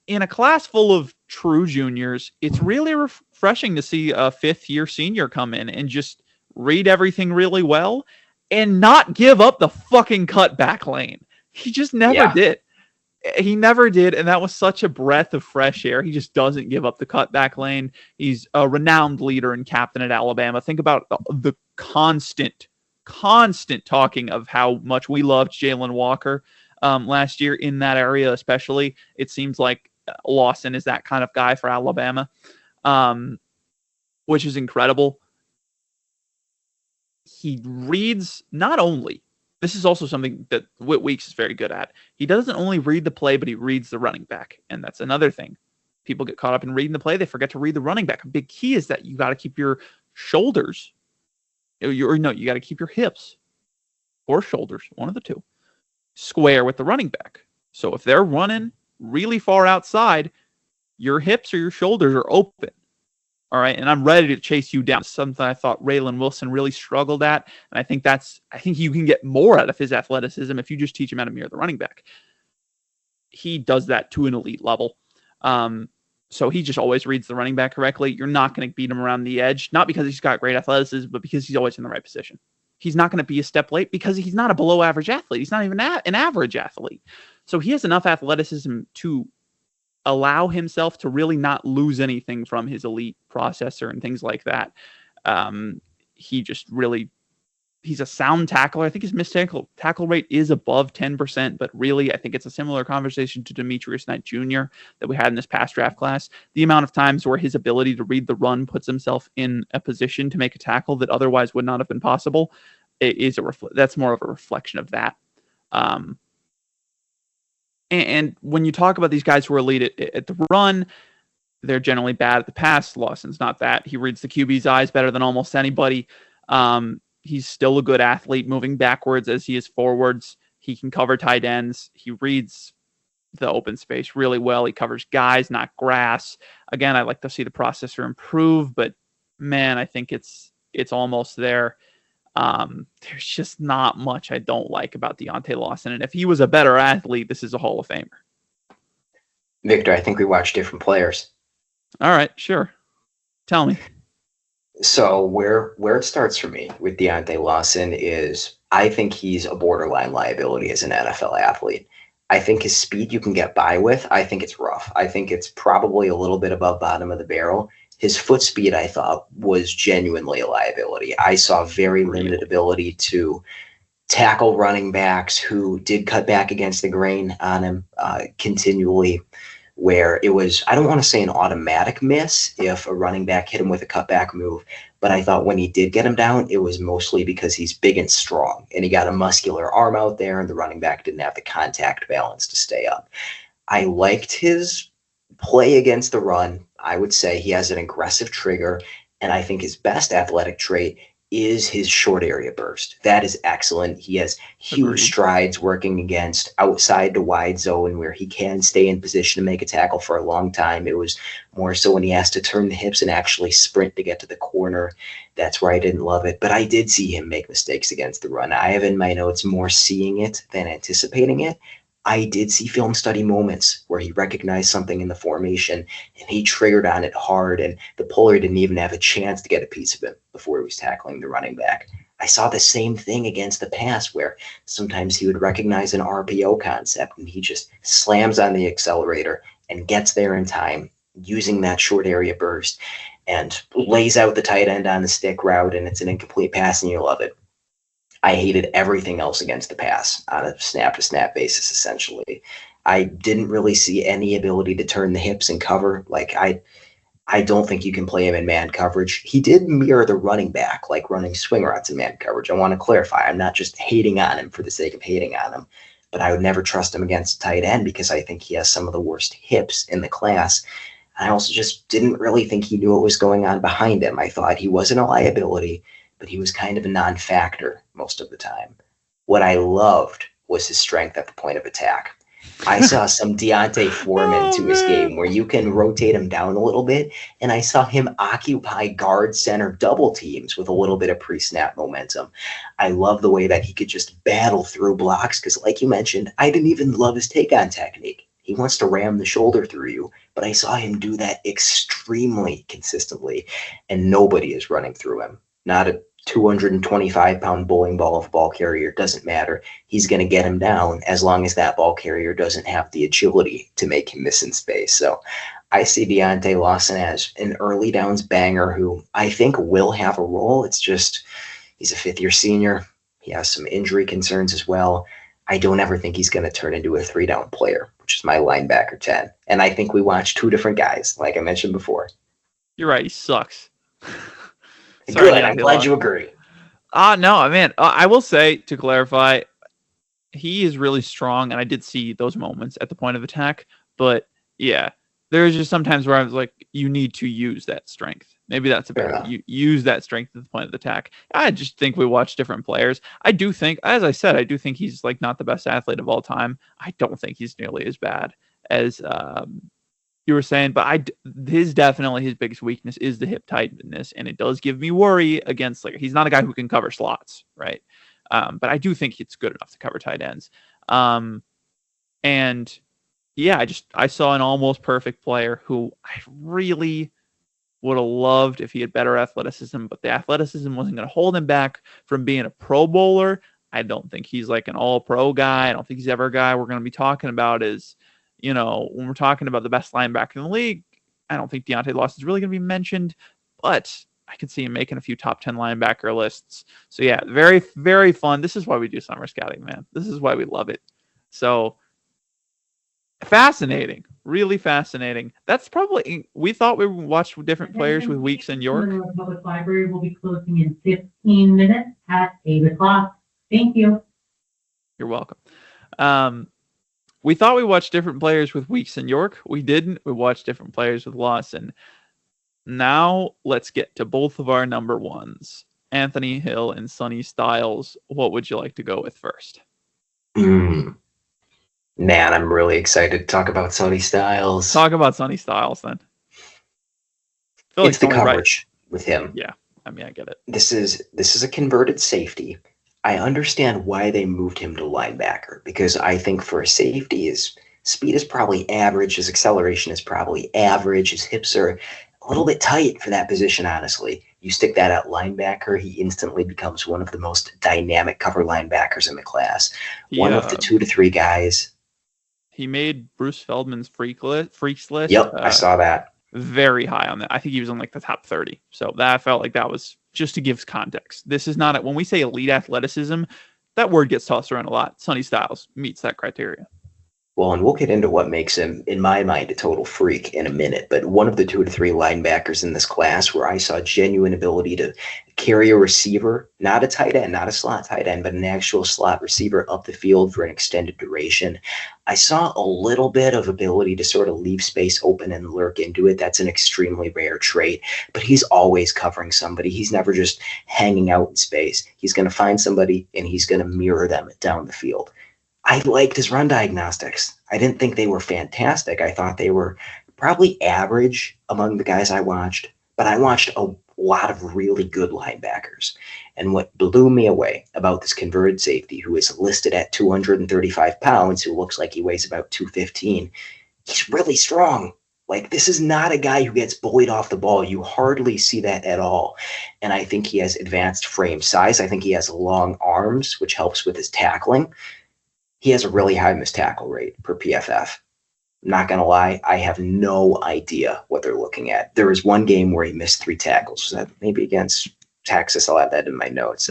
S1: in a class full of true juniors, it's really refreshing to see a fifth-year senior come in and just read everything really well and not give up the fucking cutback lane. He just never did. He never did, and that was such a breath of fresh air. He just doesn't give up the cutback lane. He's a renowned leader and captain at Alabama. Think about the constant talking of how much we loved Jalen Walker last year in that area especially. It seems like Lawson is that kind of guy for Alabama, which is incredible. He reads not only... This is also something that Whit Weeks is very good at. He doesn't only read the play, but he reads the running back. And that's another thing. People get caught up in reading the play. They forget to read the running back. A big key is that you got to keep your shoulders, you got to keep your hips or shoulders, one of the two, square with the running back. So if they're running really far outside, your hips or your shoulders are open. All right, and I'm ready to chase you down. Something I thought Raylan Wilson really struggled at, and I think you can get more out of his athleticism if you just teach him how to mirror the running back. He does that to an elite level. So he just always reads the running back correctly. You're not going to beat him around the edge, not because he's got great athleticism, but because he's always in the right position. He's not going to be a step late because he's not a below average athlete. He's not even an average athlete. So he has enough athleticism to allow himself to really not lose anything from his elite processor and things like that. He's a sound tackler. I think his missed tackle rate is above 10%, but really I think it's a similar conversation to Demetrius Knight Jr. that we had in this past draft class. The amount of times where his ability to read the run puts himself in a position to make a tackle that otherwise would not have been possible is that's more of a reflection of that. And when you talk about these guys who are elite at the run, they're generally bad at the pass. Lawson's not that. He reads the QB's eyes better than almost anybody. He's still a good athlete moving backwards as he is forwards. He can cover tight ends. He reads the open space really well. He covers guys, not grass. Again, I'd like to see the processor improve, but man, I think it's almost there. There's just not much I don't like about Deontay Lawson. And if he was a better athlete, this is a Hall of Famer.
S2: Victor, I think we watch different players.
S1: All right, sure. Tell me.
S2: So where it starts for me with Deontay Lawson is I think he's a borderline liability as an NFL athlete. I think his speed you can get by with. I think it's rough. I think it's probably a little bit above bottom of the barrel. His foot speed, I thought, was genuinely a liability. I saw very limited ability to tackle running backs who did cut back against the grain on him continually, where it was, I don't want to say an automatic miss if a running back hit him with a cutback move, but I thought when he did get him down, it was mostly because he's big and strong, and he got a muscular arm out there, and the running back didn't have the contact balance to stay up. I liked his play against the run. I would say he has an aggressive trigger, and I think his best athletic trait is his short area burst. That is excellent. He has huge strides working against outside to wide zone where he can stay in position to make a tackle for a long time. It was more so when he has to turn the hips and actually sprint to get to the corner. That's where I didn't love it. But I did see him make mistakes against the run. I have in my notes more seeing it than anticipating it. I did see film study moments where he recognized something in the formation and he triggered on it hard, and the puller didn't even have a chance to get a piece of it before he was tackling the running back. I saw the same thing against the pass where sometimes he would recognize an RPO concept and he just slams on the accelerator and gets there in time using that short area burst and lays out the tight end on the stick route, and it's an incomplete pass and you love it. I hated everything else against the pass on a snap-to-snap basis, essentially. I didn't really see any ability to turn the hips and cover. Like, I don't think you can play him in man coverage. He did mirror the running back, like running swing routes in man coverage. I want to clarify. I'm not just hating on him for the sake of hating on him, but I would never trust him against tight end because I think he has some of the worst hips in the class. I also just didn't really think he knew what was going on behind him. I thought he wasn't a liability, but he was kind of a non-factor most of the time. What I loved was his strength at the point of attack. I saw some Deontay Foreman to his game where you can rotate him down a little bit, and I saw him occupy guard center double teams with a little bit of pre-snap momentum. I love the way that he could just battle through blocks because, like you mentioned, I didn't even love his take-on technique. He wants to ram the shoulder through you, but I saw him do that extremely consistently, and nobody is running through him. Not a 225-pound bowling ball of a ball carrier, doesn't matter. He's going to get him down as long as that ball carrier doesn't have the agility to make him miss in space. So I see Deontay Lawson as an early downs banger who I think will have a role. It's just he's a fifth-year senior. He has some injury concerns as well. I don't ever think he's going to turn into a three-down player, which is my linebacker 10. And I think we watched two different guys, like I mentioned before.
S1: You're right. He sucks.
S2: Sorry, good. I'm glad you agree.
S1: No, man. I will say, to clarify, he is really strong, and I did see those moments at the point of attack. But, yeah, there's just sometimes where I was like, you need to use that strength. Maybe that's a better. You use that strength at the point of attack. I just think we watch different players. I do think, as I said, I do think he's like not the best athlete of all time. I don't think he's nearly as bad as you were saying, but his biggest weakness is the hip tightness, and it does give me worry against, like, he's not a guy who can cover slots, right? But I do think it's good enough to cover tight ends. And yeah, I saw an almost perfect player who I really would have loved if he had better athleticism, but the athleticism wasn't going to hold him back from being a Pro Bowler. I don't think he's like an all-pro guy. I don't think he's ever a guy we're going to be talking about as, you know, when we're talking about the best linebacker in the league. I don't think Deontay Lawson is really going to be mentioned, but I could see him making a few top 10 linebacker lists. So yeah, very, very fun. This is why we do summer scouting, man. This is why we love it. So fascinating, really fascinating. That's probably, we thought we would watch different players with weeks in York.
S3: The Public Library will be closing in 15 minutes at 8 o'clock. Thank you.
S1: You're welcome. We thought we watched different players with weeks in York. We didn't. We watched different players with Lawson. Now let's get to both of our number ones, Anthony Hill and Sonny Styles. What would you like to go with first?
S2: Man, I'm really excited to talk about Sonny Styles.
S1: Talk about Sonny Styles, then.
S2: It's the coverage with him.
S1: Yeah, I mean, I get it.
S2: This is a converted safety. I understand why they moved him to linebacker, because I think for a safety, his speed is probably average, his acceleration is probably average, his hips are a little bit tight for that position, honestly. You stick that at linebacker, he instantly becomes one of the most dynamic cover linebackers in the class. One of the 2 to 3 guys.
S1: He made Bruce Feldman's freaks list.
S2: Yep, I saw that.
S1: Very high on that. I think he was in like the top 30. So that felt like that was just to give context. This is not when we say elite athleticism, that word gets tossed around a lot. Sonny Styles meets that criteria.
S2: Well, and we'll get into what makes him, in my mind, a total freak in a minute. But one of the 2 to 3 linebackers in this class where I saw genuine ability to carry a receiver, not a tight end, not a slot tight end, but an actual slot receiver up the field for an extended duration. I saw a little bit of ability to sort of leave space open and lurk into it. That's an extremely rare trait, but he's always covering somebody. He's never just hanging out in space. He's going to find somebody and he's going to mirror them down the field. I liked his run diagnostics. I didn't think they were fantastic. I thought they were probably average among the guys I watched, but I watched a lot of really good linebackers. And what blew me away about this converted safety, who is listed at 235 pounds, who looks like he weighs about 215, he's really strong. Like, this is not a guy who gets bullied off the ball. You hardly see that at all. And I think he has advanced frame size. I think he has long arms, which helps with his tackling. He has a really high missed tackle rate per PFF. I'm not going to lie, I have no idea what they're looking at. There was one game where he missed 3 tackles. Was that maybe against Texas? I'll have that in my notes.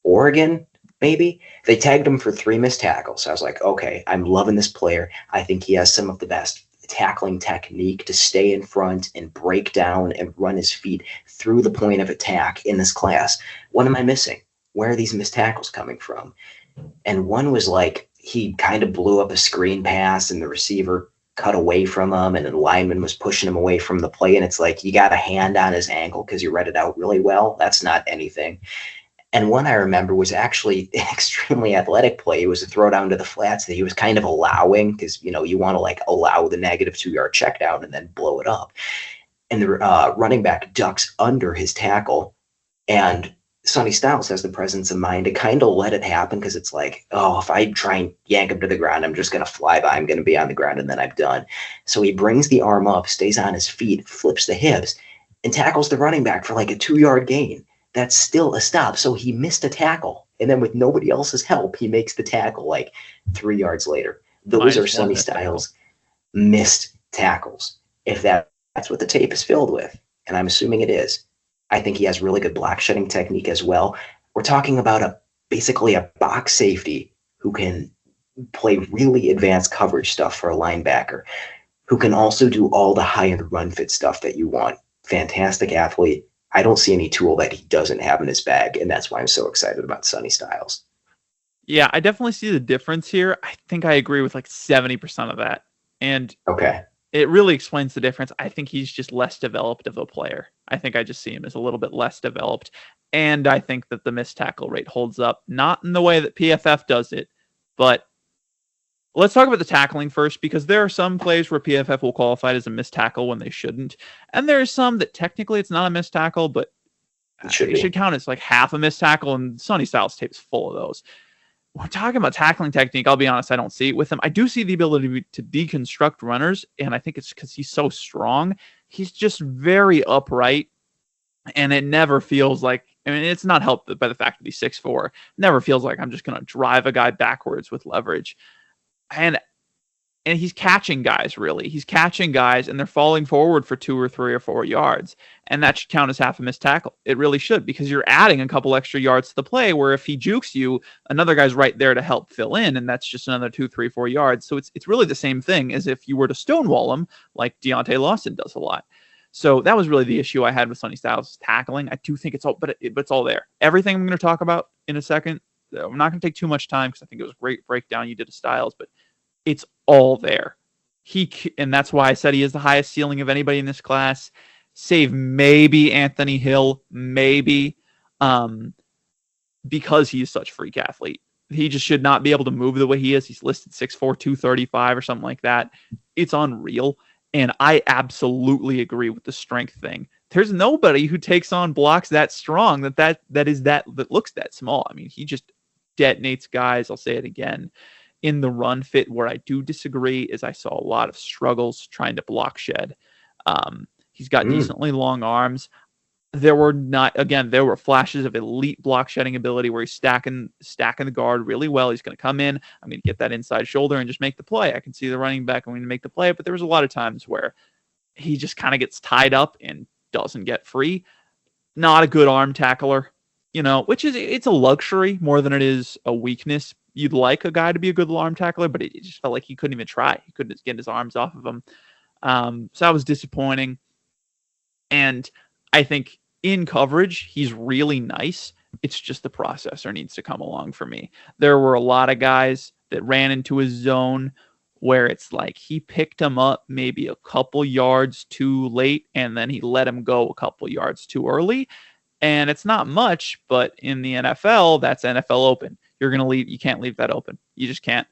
S2: Oregon, maybe. They tagged him for 3 missed tackles. I was like, okay, I'm loving this player. I think he has some of the best tackling technique to stay in front and break down and run his feet through the point of attack in this class. What am I missing? Where are these missed tackles coming from? And one was like he kind of blew up a screen pass and the receiver cut away from him and the lineman was pushing him away from the play. And it's like, you got a hand on his ankle because you read it out really well. That's not anything. And one I remember was actually an extremely athletic play. It was a throw down to the flats that he was kind of allowing because, you know, you want to like allow the negative 2-yard check down and then blow it up. And the running back ducks under his tackle. And Sonny Styles has the presence of mind to kind of let it happen because it's like, oh, if I try and yank him to the ground, I'm just going to fly by. I'm going to be on the ground and then I'm done. So he brings the arm up, stays on his feet, flips the hips, and tackles the running back for like a 2-yard gain. That's still a stop. So he missed a tackle. And then with nobody else's help, he makes the tackle like 3 yards later. Those are Sonny Styles' missed tackles. If that's what the tape is filled with, and I'm assuming it is, I think he has really good block shedding technique as well. We're talking about basically a box safety who can play really advanced coverage stuff for a linebacker, who can also do all the high-end run fit stuff that you want. Fantastic athlete. I don't see any tool that he doesn't have in his bag, and that's why I'm so excited about Sonny Styles.
S1: Yeah, I definitely see the difference here. I think I agree with like 70% of that. And
S2: okay,
S1: it really explains the difference. I think he's just less developed of a player. I think I just see him as a little bit less developed. And I think that the missed tackle rate holds up, not in the way that PFF does it, but let's talk about the tackling first, because there are some plays where PFF will qualify it as a missed tackle when they shouldn't. And there are some that technically it's not a missed tackle, but it should count as like half a missed tackle, and Sonny Styles tape's full of those. When we're talking about tackling technique, I'll be honest, I don't see it with him. I do see the ability to deconstruct runners, and I think it's because he's so strong. He's just very upright, and it never feels like, I mean, it's not helped by the fact that he's 6'4". It never feels like I'm just going to drive a guy backwards with leverage. And he's catching guys, really. He's catching guys, and they're falling forward for 2 or 3 or 4 yards. And that should count as half a missed tackle. It really should, because you're adding a couple extra yards to the play, where if he jukes you, another guy's right there to help fill in, and that's just another 2, 3, 4 yards. So it's really the same thing as if you were to stonewall him, like Deontay Lawson does a lot. So that was really the issue I had with Sonny Styles' tackling. I do think it's all, but it's all there. Everything I'm going to talk about in a second, I'm not going to take too much time because I think it was a great breakdown you did of Styles, but it's all there. And that's why I said he is the highest ceiling of anybody in this class, save maybe Anthony Hill, maybe, because he is such a freak athlete. He just should not be able to move the way he is. He's listed 6'4", 235 or something like that. It's unreal. And I absolutely agree with the strength thing. There's nobody who takes on blocks that strong that looks that small. I mean, he just detonates guys. I'll say it again. In the run fit, where I do disagree is I saw a lot of struggles trying to block shed. He's got decently long arms. There were flashes of elite block shedding ability where he's stacking the guard really well. He's going to come in. I'm going to get that inside shoulder and just make the play. I can see the running back. I'm going to make the play. But there was a lot of times where he just kind of gets tied up and doesn't get free. Not a good arm tackler, it's a luxury more than it is a weakness. You'd like a guy to be a good arm tackler, but it just felt like he couldn't even try. He couldn't get his arms off of him. So that was disappointing. And I think in coverage, he's really nice. It's just the processor needs to come along for me. There were a lot of guys that ran into his zone where it's like he picked him up maybe a couple yards too late, and then he let him go a couple yards too early. And it's not much, but in the NFL, that's NFL open. You're going to leave. You can't leave that open. You just can't.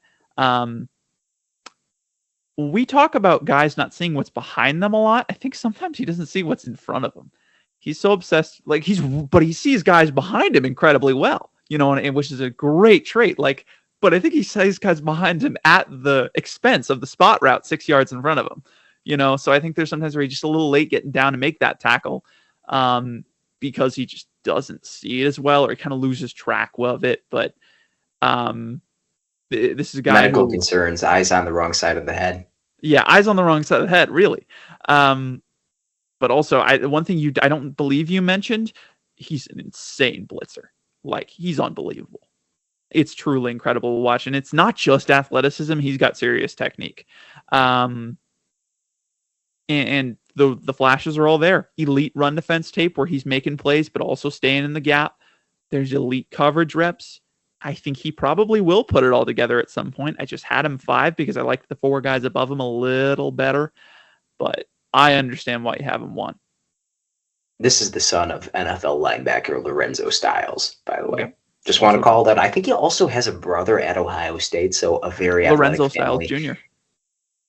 S1: We talk about guys not seeing what's behind them a lot. I think sometimes he doesn't see what's in front of him. He's so obsessed, but he sees guys behind him incredibly well, and which is a great trait. But I think he sees guys behind him at the expense of the spot route 6 yards in front of him. So I think there's sometimes where he's just a little late getting down to make that tackle, because he just doesn't see it as well, or he kind of loses track of it. But this is a guy
S2: medical concerns, eyes on the wrong side of the head.
S1: Yeah, eyes on the wrong side of the head, really. But also, one thing I don't believe you mentioned, he's an insane blitzer. like, he's unbelievable. It's truly incredible to watch. And it's not just athleticism. He's got serious technique. And the flashes are all there. Elite run defense tape where he's making plays, but also staying in the gap. There's elite coverage reps. I think he probably will put it all together at some point. I just had him 5 because I liked the 4 guys above him a little better, but I understand why you have him 1.
S2: This is the son of NFL linebacker Lorenzo Styles, by the way.
S1: Yep.
S2: Just want to call that. I think he also has a brother at Ohio State, so a very
S1: Lorenzo
S2: athletic family.
S1: Styles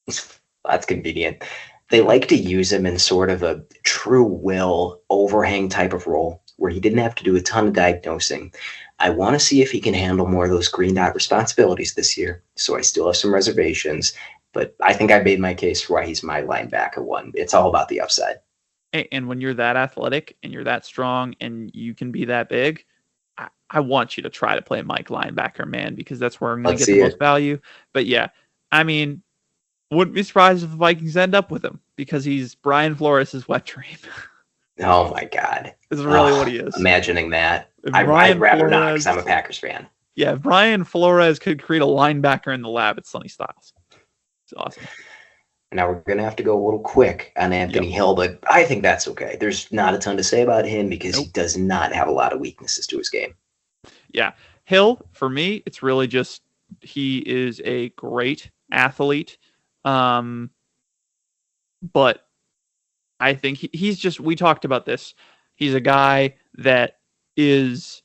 S1: Jr.
S2: That's convenient. They like to use him in sort of a true will overhang type of role where he didn't have to do a ton of diagnosing. I want to see if he can handle more of those green dot responsibilities this year. So I still have some reservations, but I think I made my case for why he's my linebacker 1. It's all about the upside.
S1: And when you're that athletic and you're that strong and you can be that big, I want you to try to play Mike linebacker, man, because that's where I'm going to get the most value. But yeah, I mean, wouldn't be surprised if the Vikings end up with him because he's Brian Flores' wet dream.
S2: Oh my God.
S1: This is really what he is.
S2: Imagining that. I'd rather not because I'm a Packers fan.
S1: Yeah, if Brian Flores could create a linebacker in the lab, it's Sonny Styles. It's awesome.
S2: Now we're going to have to go a little quick on Anthony Hill, but I think that's okay. There's not a ton to say about him because he does not have a lot of weaknesses to his game.
S1: Yeah. Hill, for me, it's really just he is a great athlete. But I think he's just, we talked about this. He's a guy that is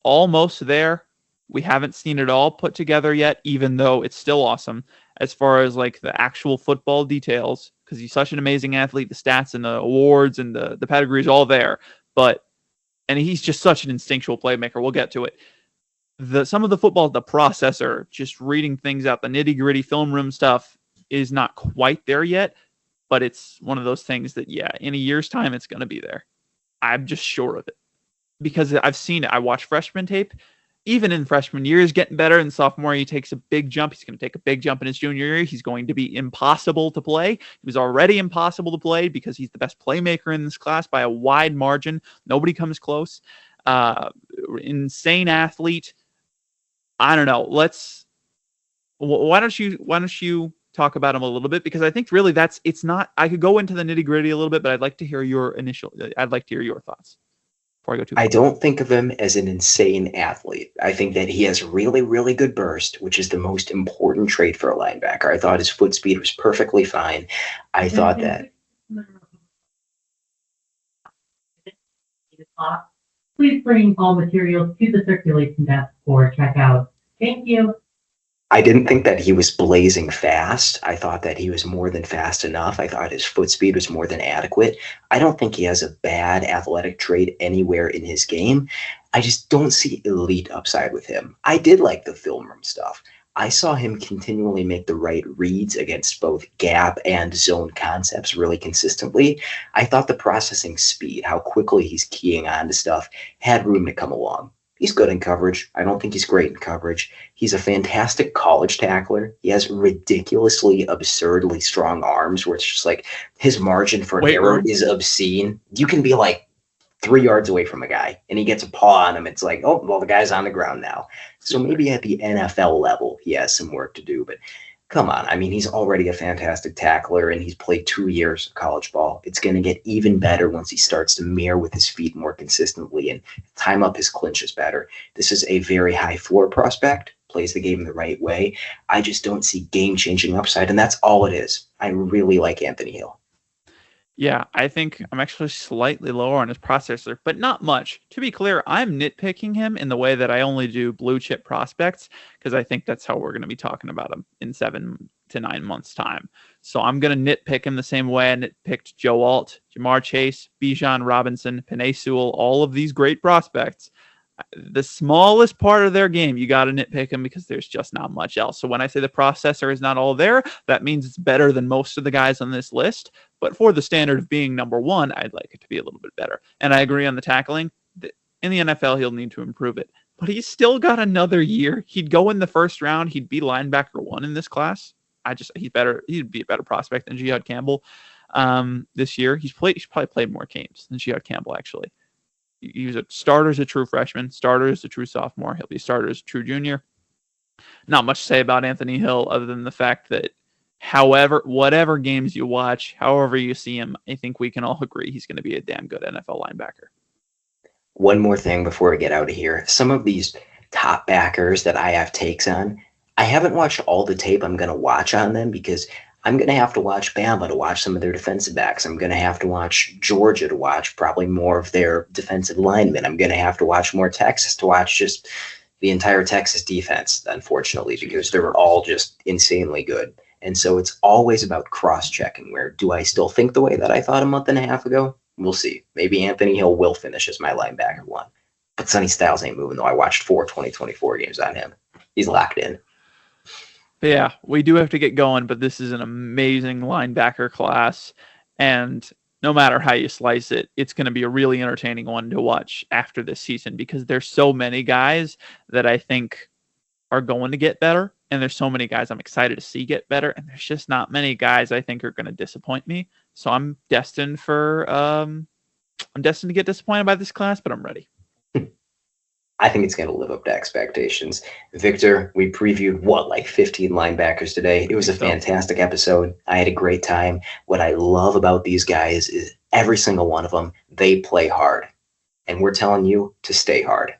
S1: almost there. We haven't seen it all put together yet, even though it's still awesome as far as like the actual football details, because he's such an amazing athlete. The stats and the awards and the pedigree is all there. And he's just such an instinctual playmaker. We'll get to it. Some of the football, the processor, just reading things out, the nitty gritty film room stuff is not quite there yet, but it's one of those things that, yeah, in a year's time, it's going to be there. I'm just sure of it because I've seen it. I watch freshman tape. Even in freshman year, he's getting better. In sophomore, he takes a big jump. He's going to take a big jump in his junior year. He's going to be impossible to play. He was already impossible to play because he's the best playmaker in this class by a wide margin. Nobody comes close. Insane athlete. I don't know. Why don't you talk about him a little bit? Because I think really it's not, I could go into the nitty gritty a little bit, but I'd like to hear your thoughts.
S2: I don't think of him as an insane athlete. I think that he has really, really good burst, which is the most important trait for a linebacker. I thought his foot speed was perfectly fine. I thought that.
S3: Please bring all materials to the circulation desk for checkout. Thank you.
S2: I didn't think that he was blazing fast. I thought that he was more than fast enough. I thought his foot speed was more than adequate. I don't think he has a bad athletic trait anywhere in his game. I just don't see elite upside with him. I did like the film room stuff. I saw him continually make the right reads against both gap and zone concepts really consistently. I thought the processing speed, how quickly he's keying on to stuff, had room to come along. He's good in coverage. I don't think he's great in coverage. He's a fantastic college tackler. He has ridiculously, absurdly strong arms where it's just like his margin for error is obscene. You can be like 3 yards away from a guy and he gets a paw on him. It's like, oh, well, the guy's on the ground now. So maybe at the NFL level, he has some work to do. But come on. I mean, he's already a fantastic tackler and he's played 2 years of college ball. It's going to get even better once he starts to mirror with his feet more consistently and time up his clinches better. This is a very high floor prospect, plays the game the right way. I just don't see game-changing upside, and that's all it is. I really like Anthony Hill.
S1: Yeah, I think I'm actually slightly lower on his processor, but not much. To be clear, I'm nitpicking him in the way that I only do blue chip prospects because I think that's how we're going to be talking about him in 7 to 9 months' time. So I'm going to nitpick him the same way I nitpicked Joe Alt, Jamar Chase, Bijan Robinson, Penei Sewell, all of these great prospects. The smallest part of their game, you got to nitpick them because there's just not much else. So when I say the processor is not all there, that means it's better than most of the guys on this list. But for the standard of being number one, I'd like it to be a little bit better. And I agree on the tackling. In the NFL, he'll need to improve it. But he's still got another year. He'd go in the first round. He'd be linebacker 1 in this class. He's better. He'd be a better prospect than Jihad Campbell this year. He's probably played more games than Jihad Campbell, actually. He's a starter as a true freshman, starter as a true sophomore. He'll be a starter as a true junior. Not much to say about Anthony Hill other than the fact that whatever games you watch, however you see him, I think we can all agree he's going to be a damn good NFL linebacker.
S2: One more thing before we get out of here. Some of these top backers that I have takes on, I haven't watched all the tape I'm going to watch on them because I'm going to have to watch Bama to watch some of their defensive backs. I'm going to have to watch Georgia to watch probably more of their defensive linemen. I'm going to have to watch more Texas to watch just the entire Texas defense, unfortunately, because they're all just insanely good. And so it's always about cross-checking. Where do I still think the way that I thought a month and a half ago? We'll see. Maybe Anthony Hill will finish as my linebacker one. But Sonny Styles ain't moving, though. I watched 4 2024 games on him. He's locked in.
S1: But yeah, we do have to get going, but this is an amazing linebacker class. And no matter how you slice it, it's going to be a really entertaining one to watch after this season because there's so many guys that I think are going to get better. And there's so many guys I'm excited to see get better. And there's just not many guys I think are going to disappoint me. So I'm destined to get disappointed by this class, but I'm ready.
S2: I think it's going to live up to expectations. Victor, we previewed, 15 linebackers today. It was a fantastic episode. I had a great time. What I love about these guys is every single one of them, they play hard. And we're telling you to stay hard.